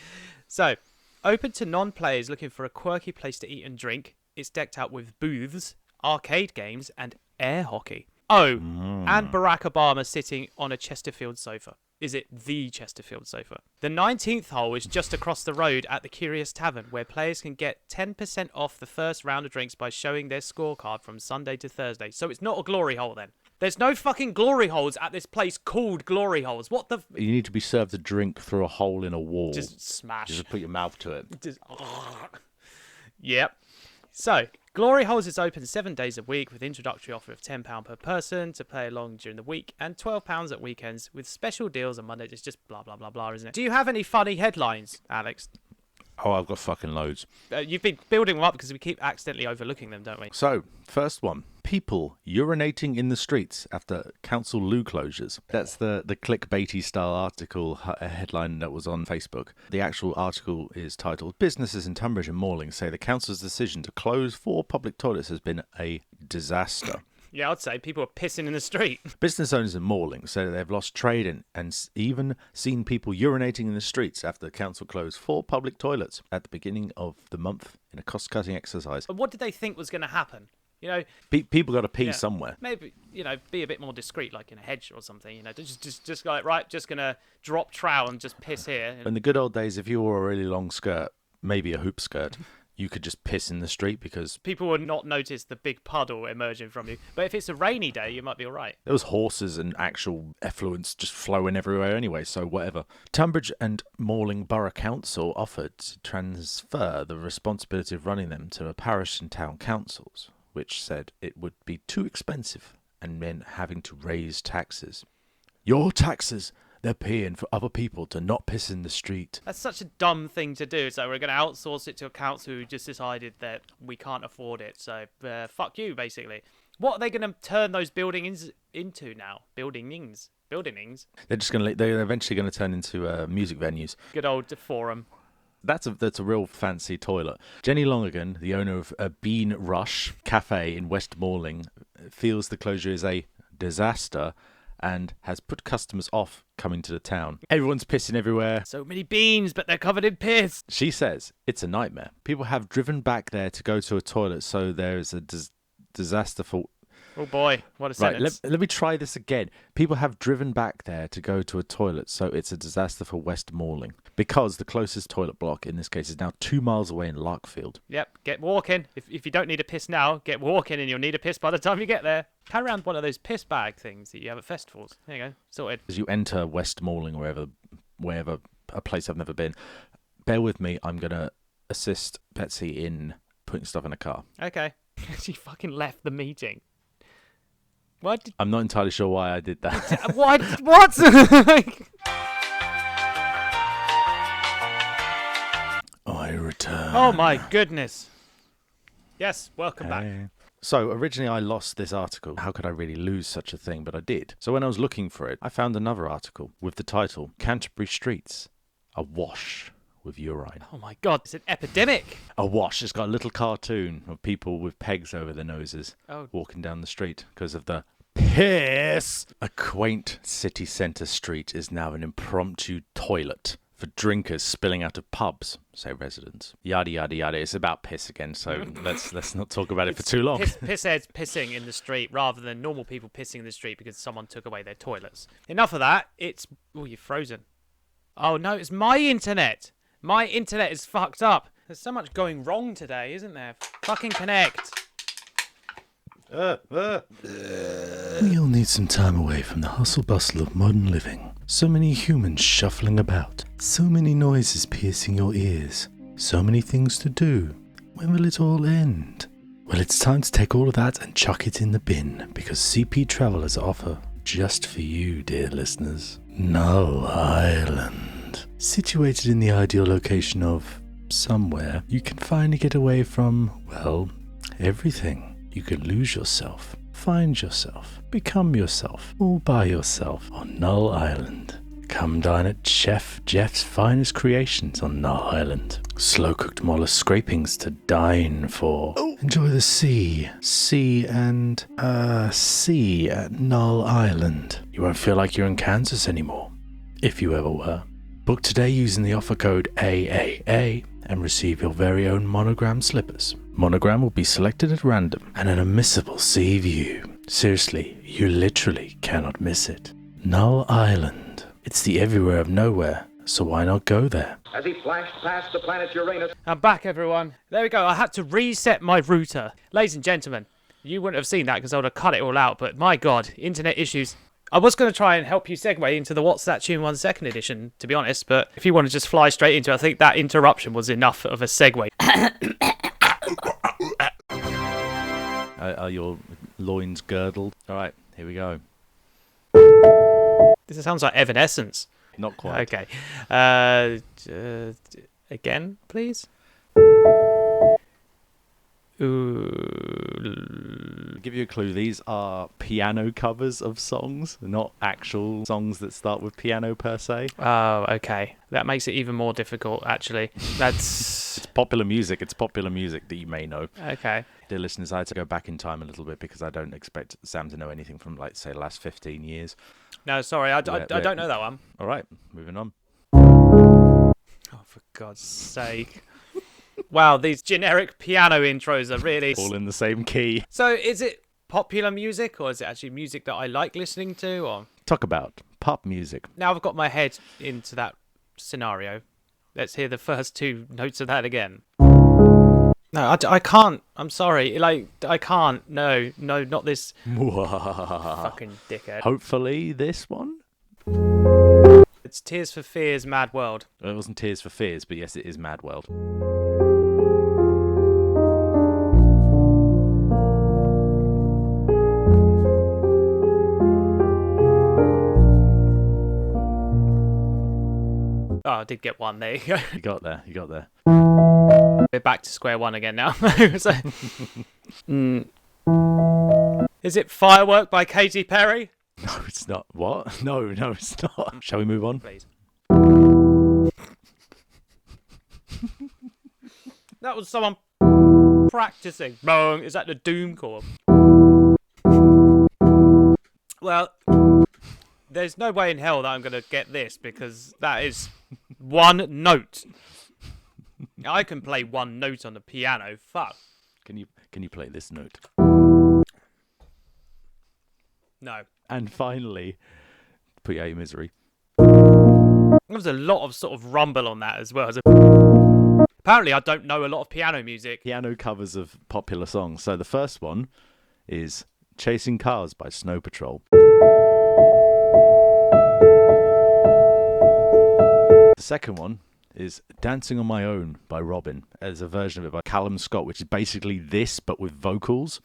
So, open to non-players looking for a quirky place to eat and drink. It's decked out with booths, arcade games, and air hockey. Oh, and Barack Obama sitting on a Chesterfield sofa. Is it the Chesterfield sofa? The 19th hole is just across the road at the Curious Tavern, where players can get 10% off the first round of drinks by showing their scorecard from Sunday to Thursday. So it's not a glory hole then. There's no fucking glory holes at this place called glory holes. What the... You need to be served a drink through a hole in a wall. Just smash. Just put your mouth to it. Just... Yep. So, Glory Holes is open 7 days a week with introductory offer of £10 per person to play along during the week and £12 at weekends with special deals on Mondays. It's just blah, blah, blah, blah, isn't it? Do you have any funny headlines, Alex? Oh, I've got fucking loads. You've been building them up because we keep accidentally overlooking them, don't we? So, first one. People urinating in the streets after council loo closures. That's the clickbaity style article headline that was on Facebook. The actual article is titled, Businesses in Tunbridge and Morling say the council's decision to close 4 public toilets has been a disaster. Yeah, I'd say people are pissing in the street. Business owners in Morling say they've lost trade and even seen people urinating in the streets after the council closed 4 public toilets at the beginning of the month in a cost-cutting exercise. But what did they think was going to happen? You know, people got to pee somewhere. Maybe, be a bit more discreet, like in a hedge or something. Just like, right, just going to drop trowel and just piss here. In the good old days, if you wore a really long skirt, maybe a hoop skirt, you could just piss in the street because... people would not notice the big puddle emerging from you. But if it's a rainy day, you might be all right. There was horses and actual effluents just flowing everywhere anyway, so whatever. Tunbridge and Morling Borough Council offered to transfer the responsibility of running them to a parish and town councils, which said it would be too expensive and meant having to raise taxes. Your taxes, They're paying for other people to not piss in the street. That's such a dumb thing to do. So we're going to outsource it to a council who just decided that we can't afford it. So fuck you, basically. What are they going to turn those buildings into now? Buildings? They're eventually going to turn into music venues. Good old forum. That's a real fancy toilet. Jenny Lonergan, the owner of a Bean Rush Cafe in West Malling, feels the closure is a disaster and has put customers off coming to the town. Everyone's pissing everywhere. So many beans, but they're covered in piss. She says it's a nightmare. People have driven back there to go to a toilet, so there is a disasterful... Oh boy, what a sentence. Right, let me try this again. People have driven back there to go to a toilet, so it's a disaster for West Malling. Because the closest toilet block, in this case, is now 2 miles away in Larkfield. Yep, get walking. If you don't need a piss now, get walking and you'll need a piss by the time you get there. Carry around one of those piss bag things that you have at festivals. There you go, sorted. As you enter West Malling, wherever a place I've never been, bear with me, I'm going to assist Betsy in putting stuff in a car. Okay. She fucking left the meeting. What? I'm not entirely sure why I did that. What? I return. Oh my goodness. Yes, welcome back. So originally I lost this article. How could I really lose such a thing? But I did. So when I was looking for it, I found another article with the title, Canterbury Streets, awash with urine. Oh my god, it's an epidemic. Awash. It's got a little cartoon of people with pegs over their noses Oh. walking down the street because of the piss. A quaint city centre street is now an impromptu toilet for drinkers spilling out of pubs, say residents. Yada, yada, yada. It's about piss again, so let's not talk about it for too long. Pissheads pissing in the street rather than normal people pissing in the street because someone took away their toilets. Enough of that. Oh, you're frozen. Oh no, it's my internet. My internet is fucked up. There's so much going wrong today, isn't there? Fucking connect. We all need some time away from the hustle bustle of modern living. So many humans shuffling about. So many noises piercing your ears. So many things to do. When will it all end? Well, it's time to take all of that and chuck it in the bin, because CP Travelers offer, just for you, dear listeners, Null Island. Situated in the ideal location of somewhere, you can finally get away from, well, everything. You can lose yourself, find yourself, become yourself, all by yourself on Null Island. Come dine at Chef Jeff's finest creations on Null Island. Slow-cooked mollusk scrapings to dine for. Enjoy the sea at Null Island. You won't feel like you're in Kansas anymore, if you ever were. Book today using the offer code AAA and receive your very own monogram slippers. Monogram will be selected at random and an unmissable sea view. Seriously, you literally cannot miss it. Null Island. It's the everywhere of nowhere, so why not go there? As he flashed past the planet Uranus. I'm back, everyone. There we go. I had to reset my router. Ladies and gentlemen, you wouldn't have seen that because I would have cut it all out, but my god, internet issues. I was going to try and help you segue into the What's That Tune 1 Second edition, to be honest, but if you want to just fly straight into it, I think that interruption was enough of a segue. Are your loins girdled? All right, here we go. This sounds like Evanescence. Not quite. Okay. Again, please. I'll give you a clue. These are piano covers of songs, not actual songs that start with piano per se. Oh, okay. That makes it even more difficult, actually. That's... It's popular music. It's popular music that you may know. Okay. Dear listeners, I had to go back in time a little bit because I don't expect Sam to know anything from, like, say, the last 15 years. No, sorry, I don't know that one. All right, moving on. Oh, for God's sake. Wow, these generic piano intros are really... All in the same key. So is it popular music, or is it actually music that I like listening to? Or Talk about pop music. now I've got my head into that scenario. Let's hear the first two notes of that again. No, I can't. I'm sorry. Like, I can't. No, not this fucking dickhead. Hopefully this one? It's Tears for Fears, Mad World. It wasn't Tears for Fears, but yes, it is Mad World. did get one. There you go. You got there. You got there. We're back to square one again now. So, Is it Firework by Katy Perry? No, it's not. What? No, it's not. Shall we move on? Please. That was someone practicing. Wrong. Is that the Doom chord? Well, there's no way in hell that I'm going to get this because that is one note. I can play one note on the piano. Fuck. Can you play this note? No. And finally, put you out of your misery. There was a lot of sort of rumble on that as well. Apparently, I don't know a lot of piano music. Piano covers of popular songs. So the first one is Chasing Cars by Snow Patrol. The second one is Dancing on My Own by Robin. There's a version of it by Callum Scott, which is basically this, but with vocals.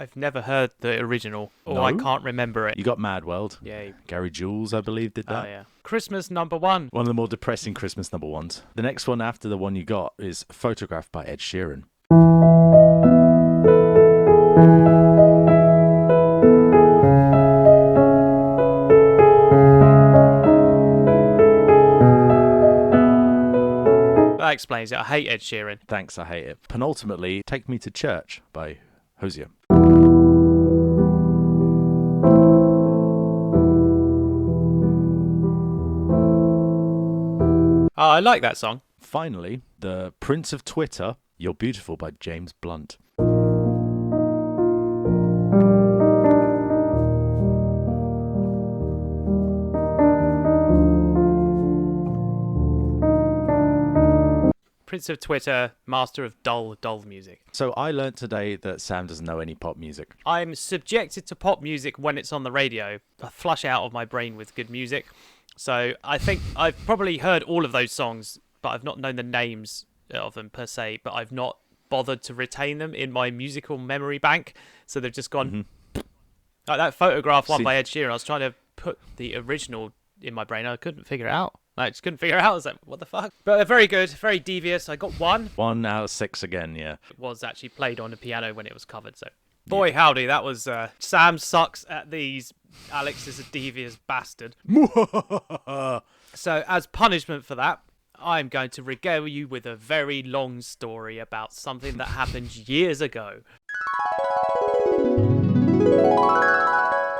I've never heard the original, or No? I can't remember it. You got Mad World. Yay. Gary Jules, I believe, did that. Oh, yeah. Christmas #1. One of the more depressing Christmas number ones. The next one after the one you got is Photograph by Ed Sheeran. That explains it. I hate Ed Sheeran. Thanks, I hate it. Penultimately, Take Me to Church by Hosier. Oh, I like that song. Finally, the Prince of Twitter, You're Beautiful by James Blunt. Prince of Twitter, master of dull music. So I learnt today that Sam doesn't know any pop music. I'm subjected to pop music when it's on the radio. I flush out of my brain with good music. So I think I've probably heard all of those songs, but I've not known the names of them per se, but I've not bothered to retain them in my musical memory bank. So they've just gone... Like that Photograph one by Ed Sheeran, I was trying to put the original in my brain. I couldn't figure it out. I just couldn't figure it out. I was like, what the fuck? But they're very good, very devious. I got one. 1 out of 6 again, yeah. It was actually played on the piano when it was covered, so... Boy, howdy, that was... Sam sucks at these. Alex is a devious bastard. So, as punishment for that, I'm going to regale you with a very long story about something that happened years ago.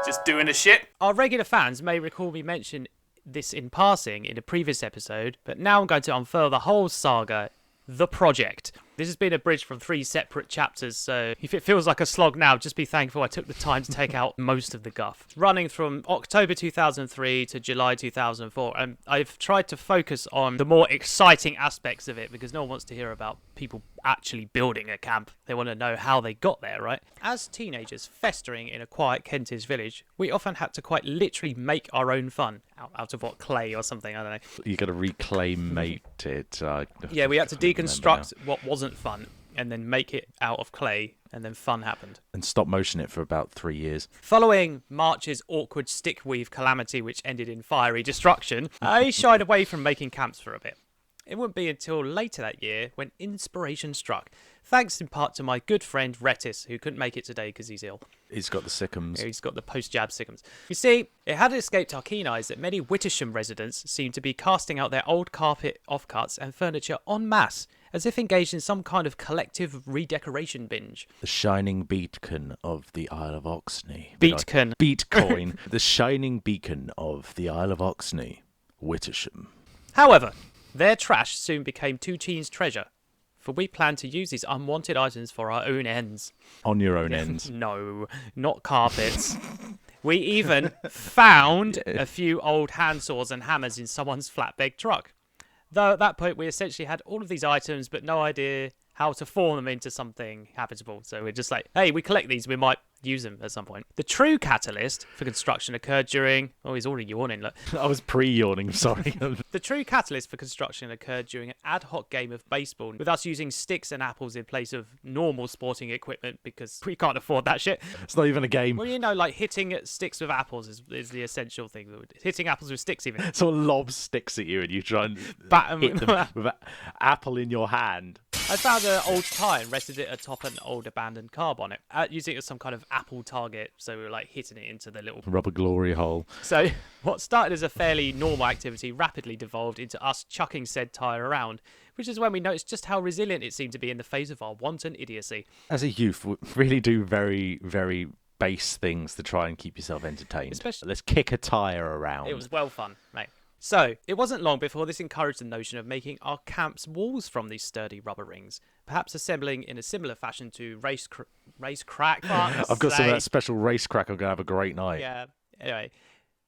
Just doing a shit. Our regular fans may recall me mention this in passing in a previous episode, but now I'm going to unfurl the whole saga, The Project. This has been abridged from 3 separate chapters, so if it feels like a slog now, just be thankful I took the time to take out most of the guff. Running from October 2003 to July 2004, and I've tried to focus on the more exciting aspects of it because no one wants to hear about people actually building a camp. They want to know how they got there, right? As teenagers festering in a quiet Kentish village, we often had to quite literally make our own fun. Out of what, clay or something, I don't know. You got to reclaimate it. Yeah, we had to deconstruct what wasn't fun and then make it out of clay, and then fun happened. And stop motion it for about 3 years. Following March's awkward stickweave calamity, which ended in fiery destruction, I shied away from making camps for a bit. It wouldn't be until later that year when inspiration struck, thanks in part to my good friend Rettis, who couldn't make it today because he's ill. He's got the sickums. Yeah, he's got the post-jab sickums. You see, it had escaped our keen eyes that many Wittersham residents seemed to be casting out their old carpet offcuts and furniture en masse, as if engaged in some kind of collective redecoration binge. The shining beacon of the Isle of Oxney. Beatcoin. Beatcoin. The shining beacon of the Isle of Oxney. Wittersham. However, their trash soon became two teens' treasure, for we planned to use these unwanted items for our own ends. On your own ends. No, not carpets. We even found a few old handsaws and hammers in someone's flatbed truck. Though at that point we essentially had all of these items but no idea how to form them into something habitable. So we're just like, hey, we collect these, we might use them at some point. The true catalyst for construction occurred during... Oh, he's already yawning, look. I was pre-yawning, sorry. The true catalyst for construction occurred during an ad hoc game of baseball, with us using sticks and apples in place of normal sporting equipment because we can't afford that shit. It's not even a game. Well, you know, like hitting sticks with apples is the essential thing. Hitting apples with sticks even. Someone lobs sticks at you and you try and Bat 'em. hit them with an apple in your hand. I found an old tie and rested it atop an old abandoned car bonnet, using it as some kind of apple target, so we were like hitting it into the little... Rubber glory hole. So what started as a fairly normal activity rapidly devolved into us chucking said tyre around, which is when we noticed just how resilient it seemed to be in the face of our wanton idiocy. As a youth, we really do very, very base things to try and keep yourself entertained. Especially... Let's kick a tyre around. It was well fun, mate. So, it wasn't long before this encouraged the notion of making our camp's walls from these sturdy rubber rings, perhaps assembling in a similar fashion to race crack. I've got some of that special race crack. I'm going to have a great night. Yeah, anyway.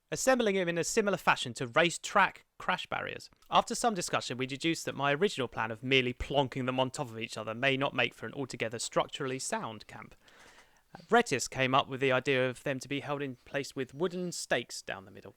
Assembling them in a similar fashion to racetrack crash barriers. After some discussion, we deduced that my original plan of merely plonking them on top of each other may not make for an altogether structurally sound camp. Rettis came up with the idea of them to be held in place with wooden stakes down the middle,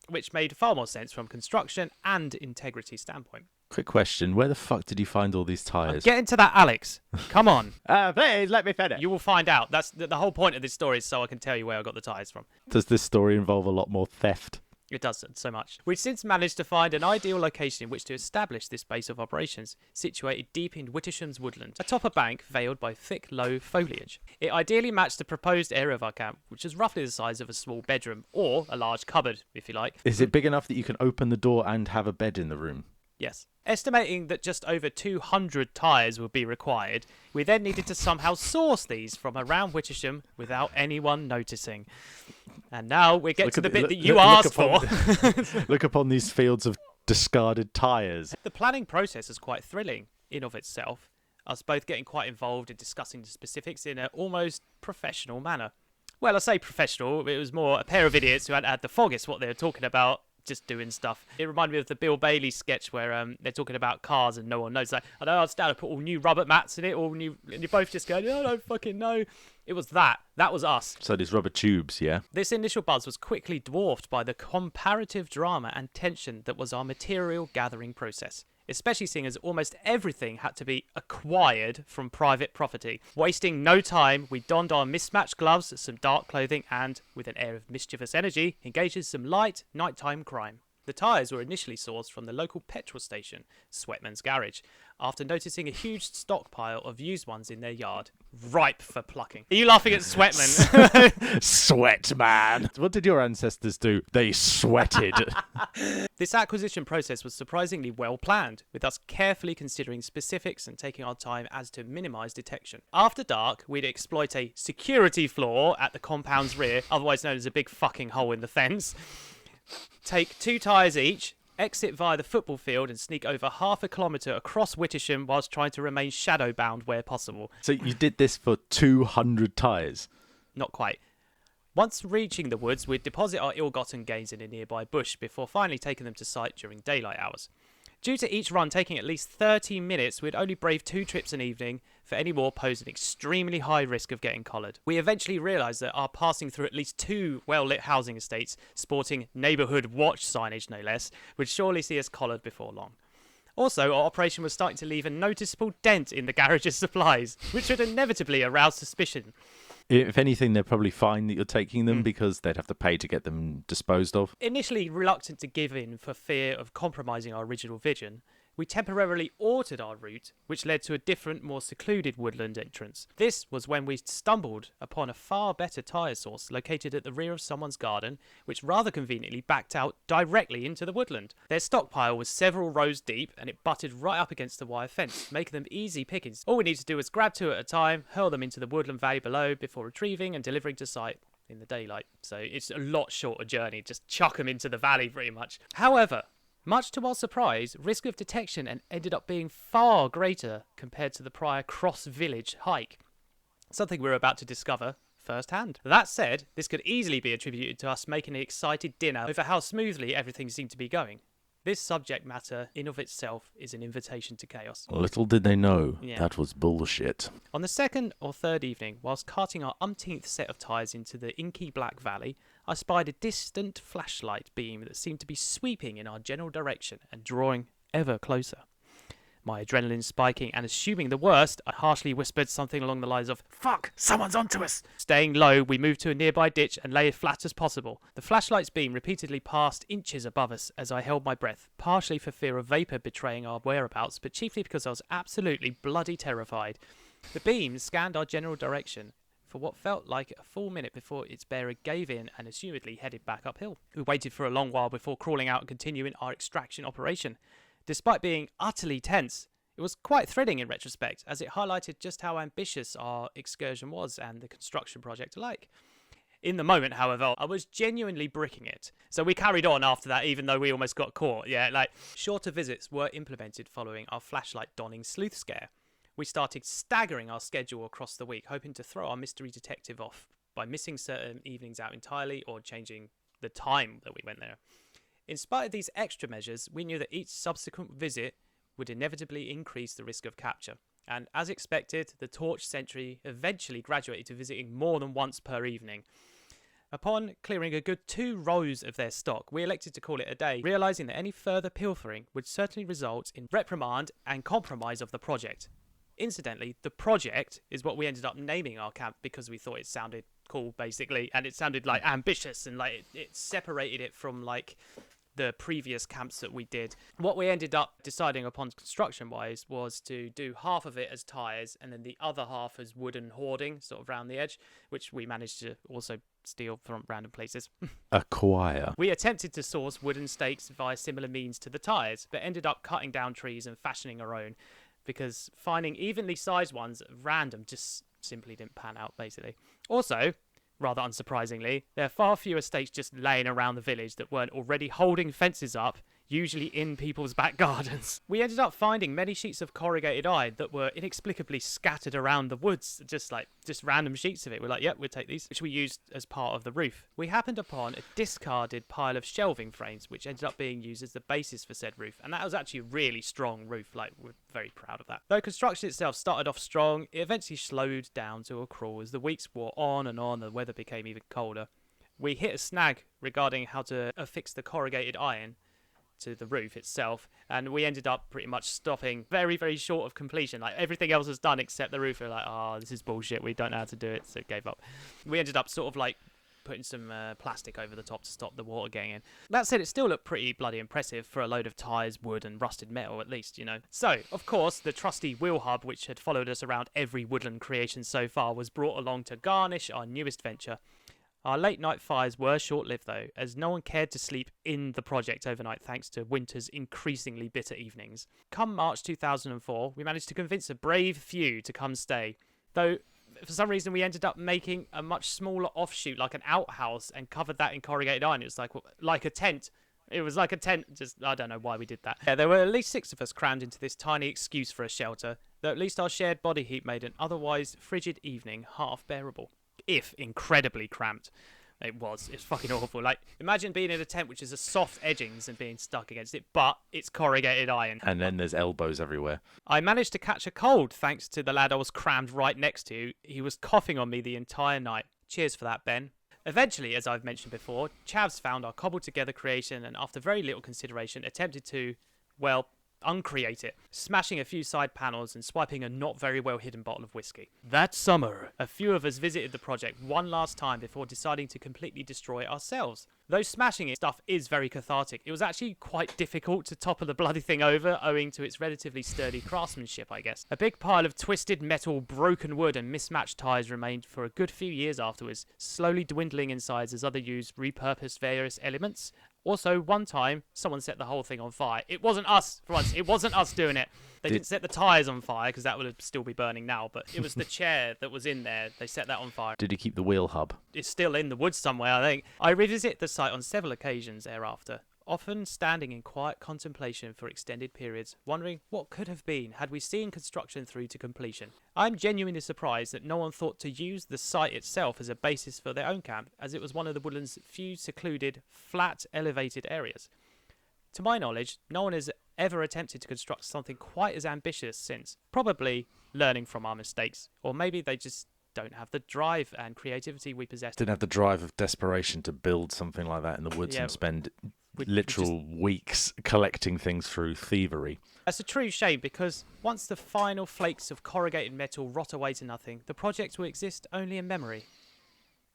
which made far more sense from construction and integrity standpoint. Quick question. Where the fuck did you find all these tyres? Get into that, Alex. Come on. Please, let me finish. You will find out. That's the whole point of this story, is so I can tell you where I got the tyres from. Does this story involve a lot more theft? It does so much. We've since managed to find an ideal location in which to establish this base of operations, situated deep in Wittersham's woodland, atop a bank veiled by thick, low foliage. It ideally matched the proposed area of our camp, which is roughly the size of a small bedroom, or a large cupboard, if you like. Is it big enough that you can open the door and have a bed in the room? Yes. Estimating that just over 200 tyres would be required, we then needed to somehow source these from around Wittersham without anyone noticing. And now we get to the bit that you asked for. Look upon these fields of discarded tyres. The planning process is quite thrilling in of itself, us both getting quite involved in discussing the specifics in an almost professional manner. Well, I say professional, it was more a pair of idiots who hadn't had the foggiest what they were talking about, just doing stuff. It reminded me of the Bill Bailey sketch where they're talking about cars and no one knows. Like, I know I'd stand and put all new rubber mats in it, all new, and you're both just going, oh, I don't fucking know. It was that. That was us. So these rubber tubes, yeah? This initial buzz was quickly dwarfed by the comparative drama and tension that was our material gathering process, especially seeing as almost everything had to be acquired from private property. Wasting no time, we donned our mismatched gloves, some dark clothing, and, with an air of mischievous energy, engaged in some light, nighttime crime. The tyres were initially sourced from the local petrol station, Sweatman's Garage, after noticing a huge stockpile of used ones in their yard, ripe for plucking. Are you laughing at Sweatman? Sweat, man. What did your ancestors do? They sweated. This acquisition process was surprisingly well planned, with us carefully considering specifics and taking our time as to minimise detection. After dark, we'd exploit a security flaw at the compound's rear, otherwise known as a big fucking hole in the fence, take 2 tyres each, exit via the football field and sneak over half a kilometre across Wittersham whilst trying to remain shadow-bound where possible. So you did this for 200 tyres? Not quite. Once reaching the woods, we'd deposit our ill-gotten gains in a nearby bush before finally taking them to site during daylight hours. Due to each run taking at least 30 minutes, we'd only brave 2 trips an evening, for any more pose an extremely high risk of getting collared. We eventually realised that our passing through at least 2 well-lit housing estates, sporting neighbourhood watch signage no less, would surely see us collared before long. Also, our operation was starting to leave a noticeable dent in the garage's supplies, which would inevitably arouse suspicion. If anything, they're probably fine that you're taking them because they'd have to pay to get them disposed of. Initially reluctant to give in for fear of compromising our original vision, we temporarily altered our route, which led to a different, more secluded woodland entrance. This was when we stumbled upon a far better tyre source located at the rear of someone's garden, which rather conveniently backed out directly into the woodland. Their stockpile was several rows deep, and it butted right up against the wire fence, making them easy pickings. All we needed to do was grab 2 at a time, hurl them into the woodland valley below before retrieving and delivering to site in the daylight. So it's a lot shorter journey, just chuck them into the valley pretty much. However, much to our surprise, risk of detection ended up being far greater compared to the prior cross-village hike, something we're about to discover firsthand. That said, this could easily be attributed to us making an excited dinner over how smoothly everything seemed to be going. This subject matter, in of itself, is an invitation to chaos. Little did they know, Yeah. that was bullshit. On the second or third evening, whilst carting our umpteenth set of tyres into the inky black valley, I spied a distant flashlight beam that seemed to be sweeping in our general direction and drawing ever closer. My adrenaline spiking and assuming the worst, I harshly whispered something along the lines of, "Fuck, someone's onto us!" Staying low, we moved to a nearby ditch and lay as flat as possible. The flashlight's beam repeatedly passed inches above us as I held my breath, partially for fear of vapour betraying our whereabouts, but chiefly because I was absolutely bloody terrified. The beam scanned our general direction for what felt like a full minute before its bearer gave in and assumedly headed back uphill. We waited for a long while before crawling out and continuing our extraction operation. Despite being utterly tense, it was quite thrilling in retrospect, as it highlighted just how ambitious our excursion was and the construction project alike. In the moment, however, I was genuinely bricking it. So we carried on after that, even though we almost got caught. Shorter visits were implemented following our flashlight donning sleuth scare. We started staggering our schedule across the week, hoping to throw our mystery detective off by missing certain evenings out entirely or changing the time that we went there. In spite of these extra measures, we knew that each subsequent visit would inevitably increase the risk of capture. And as expected, the torch sentry eventually graduated to visiting more than once per evening. Upon clearing a good 2 rows of their stock, we elected to call it a day, realising that any further pilfering would certainly result in reprimand and compromise of the project. Incidentally, the project is what we ended up naming our camp because we thought it sounded cool, basically, and it sounded like ambitious and like it separated it from like the previous camps that we did. What we ended up deciding upon construction-wise was to do half of it as tyres and then the other half as wooden hoarding, sort of round the edge, which we managed to also steal from random places. Acquire. We attempted to source wooden stakes via similar means to the tyres, but ended up cutting down trees and fashioning our own, because finding evenly sized ones at random just simply didn't pan out, basically. Also, rather unsurprisingly, there are far fewer stakes just laying around the village that weren't already holding fences up, usually in people's back gardens. We ended up finding many sheets of corrugated iron that were inexplicably scattered around the woods, just random sheets of it. We're like, yep, we'll take these, which we used as part of the roof. We happened upon a discarded pile of shelving frames, which ended up being used as the basis for said roof, and that was actually a really strong roof. We're very proud of that. Though construction itself started off strong, it eventually slowed down to a crawl as the weeks wore on, and the weather became even colder. We hit a snag regarding how to affix the corrugated iron to the roof itself, and we ended up pretty much stopping very, very short of completion. Everything else was done except the roof. We're like, this is bullshit, we don't know how to do it, so gave up. We ended up sort of putting some plastic over the top to stop the water getting in. That said, it still looked pretty bloody impressive for a load of tyres, wood and rusted metal, at least, So, of course, the trusty wheel hub, which had followed us around every woodland creation so far, was brought along to garnish our newest venture. Our late night fires were short-lived though, as no one cared to sleep in the project overnight thanks to winter's increasingly bitter evenings. Come March 2004, we managed to convince a brave few to come stay, though for some reason we ended up making a much smaller offshoot, like an outhouse, and covered that in corrugated iron. It was like a tent. It was like a tent, I don't know why we did that. Yeah, there were at least 6 of us crammed into this tiny excuse for a shelter, though at least our shared body heat made an otherwise frigid evening half bearable. If incredibly cramped. It's fucking awful. Imagine being in a tent which is a soft edgings and being stuck against it, but it's corrugated iron. And then there's elbows everywhere. I managed to catch a cold thanks to the lad I was crammed right next to. He was coughing on me the entire night. Cheers for that, Ben. Eventually, as I've mentioned before, Chavs found our cobbled together creation and after very little consideration attempted to, uncreate it, smashing a few side panels and swiping a not very well hidden bottle of whiskey. That summer, a few of us visited the project one last time before deciding to completely destroy it ourselves. Though smashing it stuff is very cathartic, it was actually quite difficult to topple the bloody thing over owing to its relatively sturdy craftsmanship, I guess. A big pile of twisted metal, broken wood and mismatched tyres remained for a good few years afterwards, slowly dwindling in size as others used repurposed various elements. Also, one time, someone set the whole thing on fire. It wasn't us, for once. It wasn't us doing it. They didn't set the tyres on fire, because that would still be burning now, but it was the chair that was in there. They set that on fire. Did he keep the wheel hub? It's still in the woods somewhere, I think. I revisit the site on several occasions thereafter, often standing in quiet contemplation for extended periods, wondering what could have been had we seen construction through to completion. I'm genuinely surprised that no one thought to use the site itself as a basis for their own camp, as it was one of the woodland's few secluded, flat, elevated areas. To my knowledge, no one has ever attempted to construct something quite as ambitious since. Probably learning from our mistakes. Or maybe they just don't have the drive and creativity we possess. Didn't have the drive of desperation to build something like that in the woods and spend literal weeks collecting things through thievery. That's a true shame, because once the final flakes of corrugated metal rot away to nothing, the project will exist only in memory.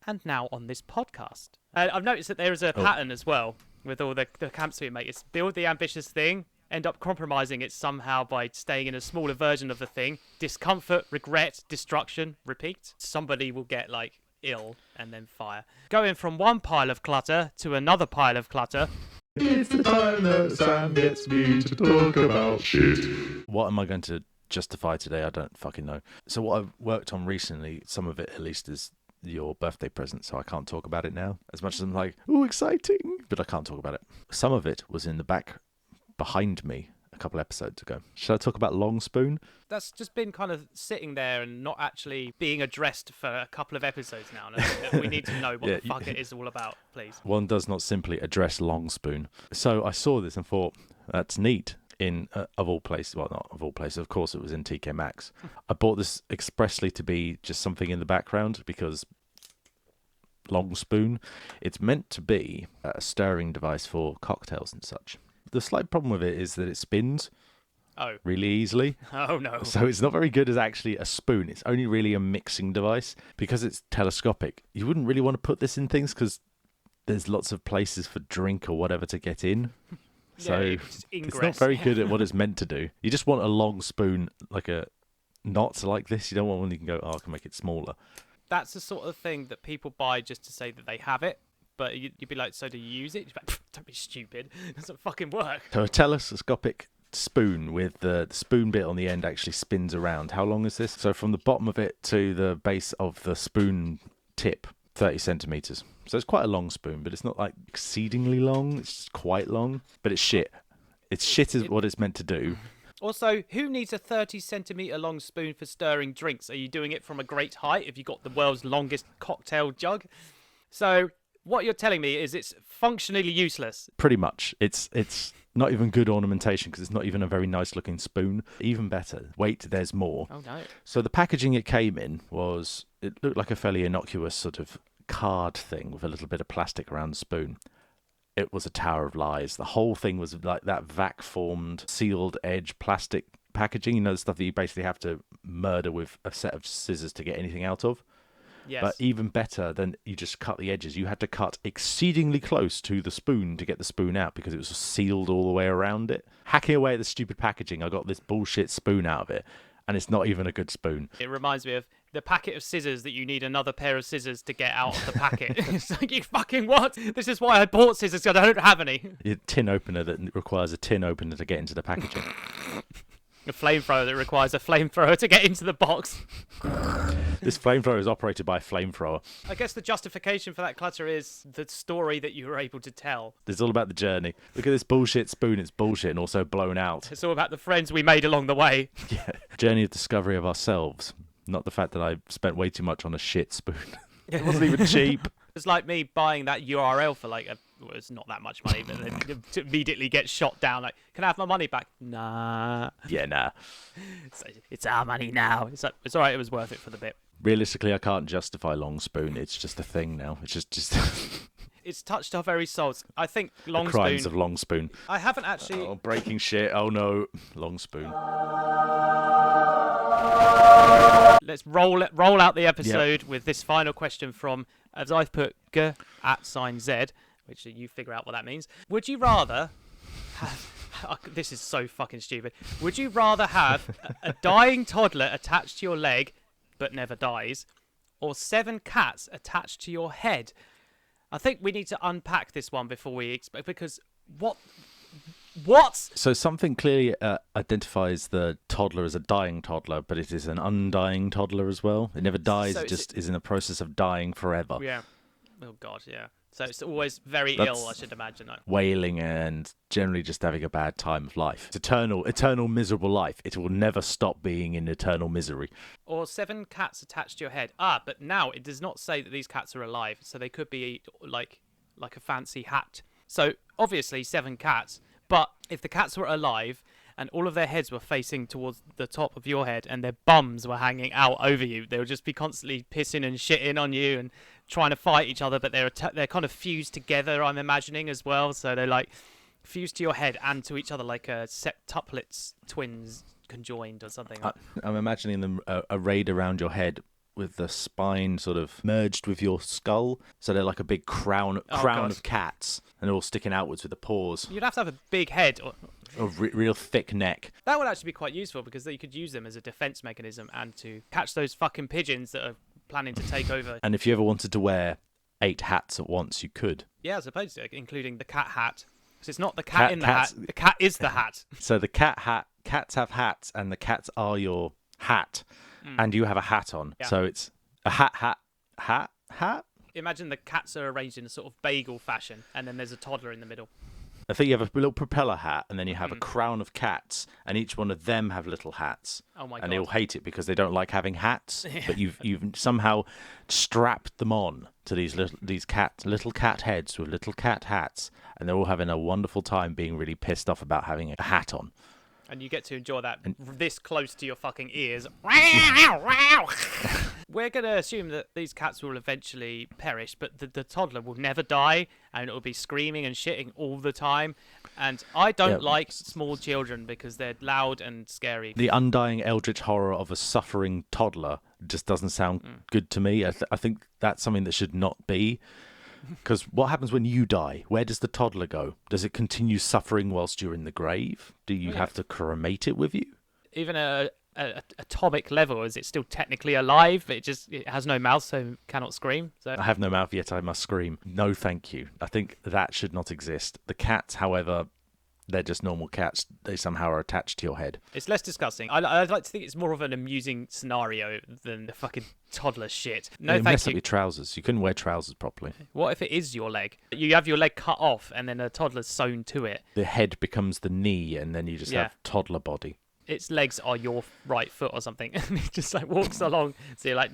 And now on this podcast. I've noticed that there is a pattern as well with all the camps we make. It's build the ambitious thing, end up compromising it somehow by staying in a smaller version of the thing. Discomfort, regret, destruction, repeat. Somebody will get, like, ill and then fire. Going from one pile of clutter to another pile of clutter. It's the time that Sam gets me to talk about shit. What am I going to justify today? I don't fucking know. So what I've worked on recently, some of it at least, is your birthday present, so I can't talk about it now. As much as I'm like, oh, exciting, but I can't talk about it. Some of it was in the back behind me a couple episodes ago. Should I talk about Long Spoon? That's just been kind of sitting there and not actually being addressed for a couple of episodes now. And I think that we need to know what the fuck it is all about, please. One does not simply address Long Spoon. So I saw this and thought, that's neat. In of all places, well, not of all places, of course it was in TK Maxx. I bought this expressly to be just something in the background because Long Spoon, it's meant to be a stirring device for cocktails and such. The slight problem with it is that it spins really easily. Oh no. So it's not very good as actually a spoon. It's only really a mixing device. Because it's telescopic, you wouldn't really want to put this in things because there's lots of places for drink or whatever to get in. So it's not very good at what it's meant to do. You just want a long spoon, like a not like this. You don't want one you can go, oh, I can make it smaller. That's the sort of thing that people buy just to say that they have it. But you'd be like, so do you use it? You'd be like, don't be stupid. It doesn't fucking work. So a telescopic spoon with the spoon bit on the end actually spins around. How long is this? So from the bottom of it to the base of the spoon tip, 30 centimeters. So it's quite a long spoon, but it's not like exceedingly long. It's just quite long, but it's shit. It's shit is what it's meant to do. Also, who needs a 30-centimetre long spoon for stirring drinks? Are you doing it from a great height if you've got the world's longest cocktail jug? So what you're telling me is it's functionally useless. Pretty much. It's not even good ornamentation because it's not even a very nice looking spoon. Even better. Wait, there's more. Oh, no. So the packaging it came in was, it looked like a fairly innocuous sort of card thing with a little bit of plastic around the spoon. It was a tower of lies. The whole thing was like that vac-formed, sealed edge plastic packaging. You know, the stuff that you basically have to murder with a set of scissors to get anything out of. Yes. But even better than you just cut the edges, you had to cut exceedingly close to the spoon to get the spoon out because it was sealed all the way around it. Hacking away at the stupid packaging, I got this bullshit spoon out of it, and it's not even a good spoon. It reminds me of the packet of scissors that you need another pair of scissors to get out of the packet. It's like, you fucking what? This is why I bought scissors, because I don't have any. A tin opener that requires a tin opener to get into the packaging. A flamethrower that requires a flamethrower to get into the box. This flamethrower is operated by a flamethrower. I guess the justification for that clutter is the story that you were able to tell. It's all about the journey. Look at this bullshit spoon. It's bullshit and also blown out. It's all about the friends we made along the way. Yeah. Journey of discovery of ourselves. Not the fact that I spent way too much on a shit spoon. It wasn't even cheap. It's like me buying that URL for like well, it's not that much money, but then to immediately get shot down. Like, can I have my money back? Nah. Yeah, nah. It's our money now. It's all right. It was worth it for the bit. Realistically, I can't justify Long Spoon. It's just a thing now. It's just It's touched our very souls. I think Long the crimes Spoon. of Long Spoon. I haven't actually. Oh, breaking shit. Oh no, Long Spoon. Let's roll out the episode with this final question from, as I've put, @Z, which you figure out what that means. Would you rather have... this is so fucking stupid. Would you rather have a dying toddler attached to your leg but never dies, or 7 cats attached to your head? I think we need to unpack this one before we because what? So something clearly identifies the toddler as a dying toddler, but it is an undying toddler as well. It never dies, it just is in the process of dying forever. Yeah. Oh, God, yeah. So it's always very ill, I should imagine. Wailing and generally just having a bad time of life. It's eternal miserable life. It will never stop being in eternal misery. Or 7 cats attached to your head. But now it does not say that these cats are alive, so they could be like a fancy hat. So obviously 7 cats, But if the cats were alive and all of their heads were facing towards the top of your head and their bums were hanging out over you, they would just be constantly pissing and shitting on you and trying to fight each other, but they're kind of fused together, I'm imagining, as well. So they're like fused to your head and to each other like septuplets, twins conjoined or something. I'm imagining them arrayed around your head with the spine sort of merged with your skull, so they're like a big crown of cats, and they're all sticking outwards with the paws. You'd have to have a big head. A real thick neck. That would actually be quite useful because you could use them as a defense mechanism and to catch those fucking pigeons that are planning to take over. And if you ever wanted to wear 8 hats at once, you could. Yeah, I suppose, including the cat hat. Because it's not the cat in the hat, the cat is the hat. So the cats have hats, and the cats are your hat, and you have a hat on. Yeah. So it's a hat. Imagine the cats are arranged in a sort of bagel fashion, and then there's a toddler in the middle. I think you have a little propeller hat, and then you have a crown of cats, and each one of them have little hats. Oh my God. And they all hate it because they don't like having hats, but you've somehow strapped them on to these little cat heads with little cat hats, and they're all having a wonderful time being really pissed off about having a hat on. And you get to enjoy that this close to your fucking ears. We're going to assume that these cats will eventually perish, but the toddler will never die, and it will be screaming and shitting all the time. And I don't like small children because they're loud and scary. The undying eldritch horror of a suffering toddler just doesn't sound good to me. I think that's something that should not be. Because what happens when you die? Where does the toddler go? Does it continue suffering whilst you're in the grave? Do you have to cremate it with you? Even at atomic level, is it still technically alive? It has no mouth, so cannot scream. So I have no mouth, yet I must scream. No, thank you. I think that should not exist. The cats, however, they're just normal cats. They somehow are attached to your head. It's less disgusting. I'd like to think it's more of an amusing scenario than the fucking toddler shit. No, thank mess you. Up your trousers. You couldn't wear trousers properly. What if it is your leg? You have your leg cut off and then a toddler's sewn to it. The head becomes the knee, and then you just have toddler body. Its legs are your right foot or something, and it just like walks along. So you're like,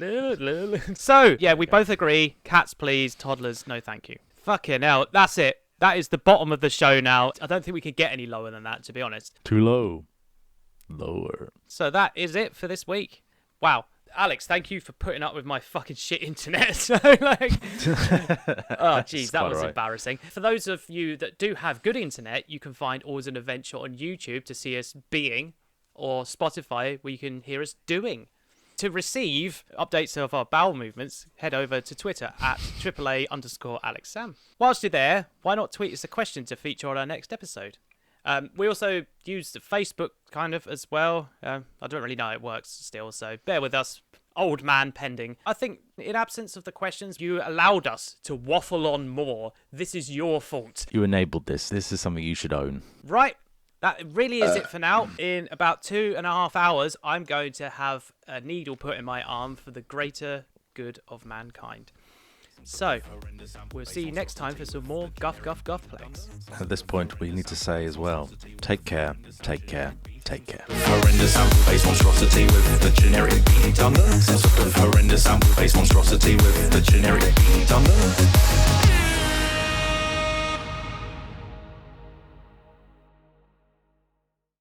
so yeah, we both agree. Cats, please. Toddlers, no, thank you. Fucking hell, that's it. That is the bottom of the show now. I don't think we could get any lower than that, to be honest. Too low. Lower. So that is it for this week. Wow. Alex, thank you for putting up with my fucking shit internet. So, like, oh, geez, that was embarrassing. For those of you that do have good internet, you can find Always an Adventure on YouTube to see us being, or Spotify where you can hear us doing. To receive updates of our bowel movements, head over to Twitter at AAA_AlexSam. Whilst you're there, why not tweet us a question to feature on our next episode? We also use Facebook kind of as well. I don't really know how it works still, so bear with us. Old man pending. I think in absence of the questions, you allowed us to waffle on more. This is your fault. You enabled this. This is something you should own. Right. That really is it for now. In about 2.5 hours, I'm going to have a needle put in my arm for the greater good of mankind. So, we'll see you next time for some more Guff Guff Guff plays. At this point, we need to say as well, take care, take care, take care. Horrendous sample-based monstrosity with the generic beat under. Some sort of horrendous sample-based monstrosity with the generic beat under.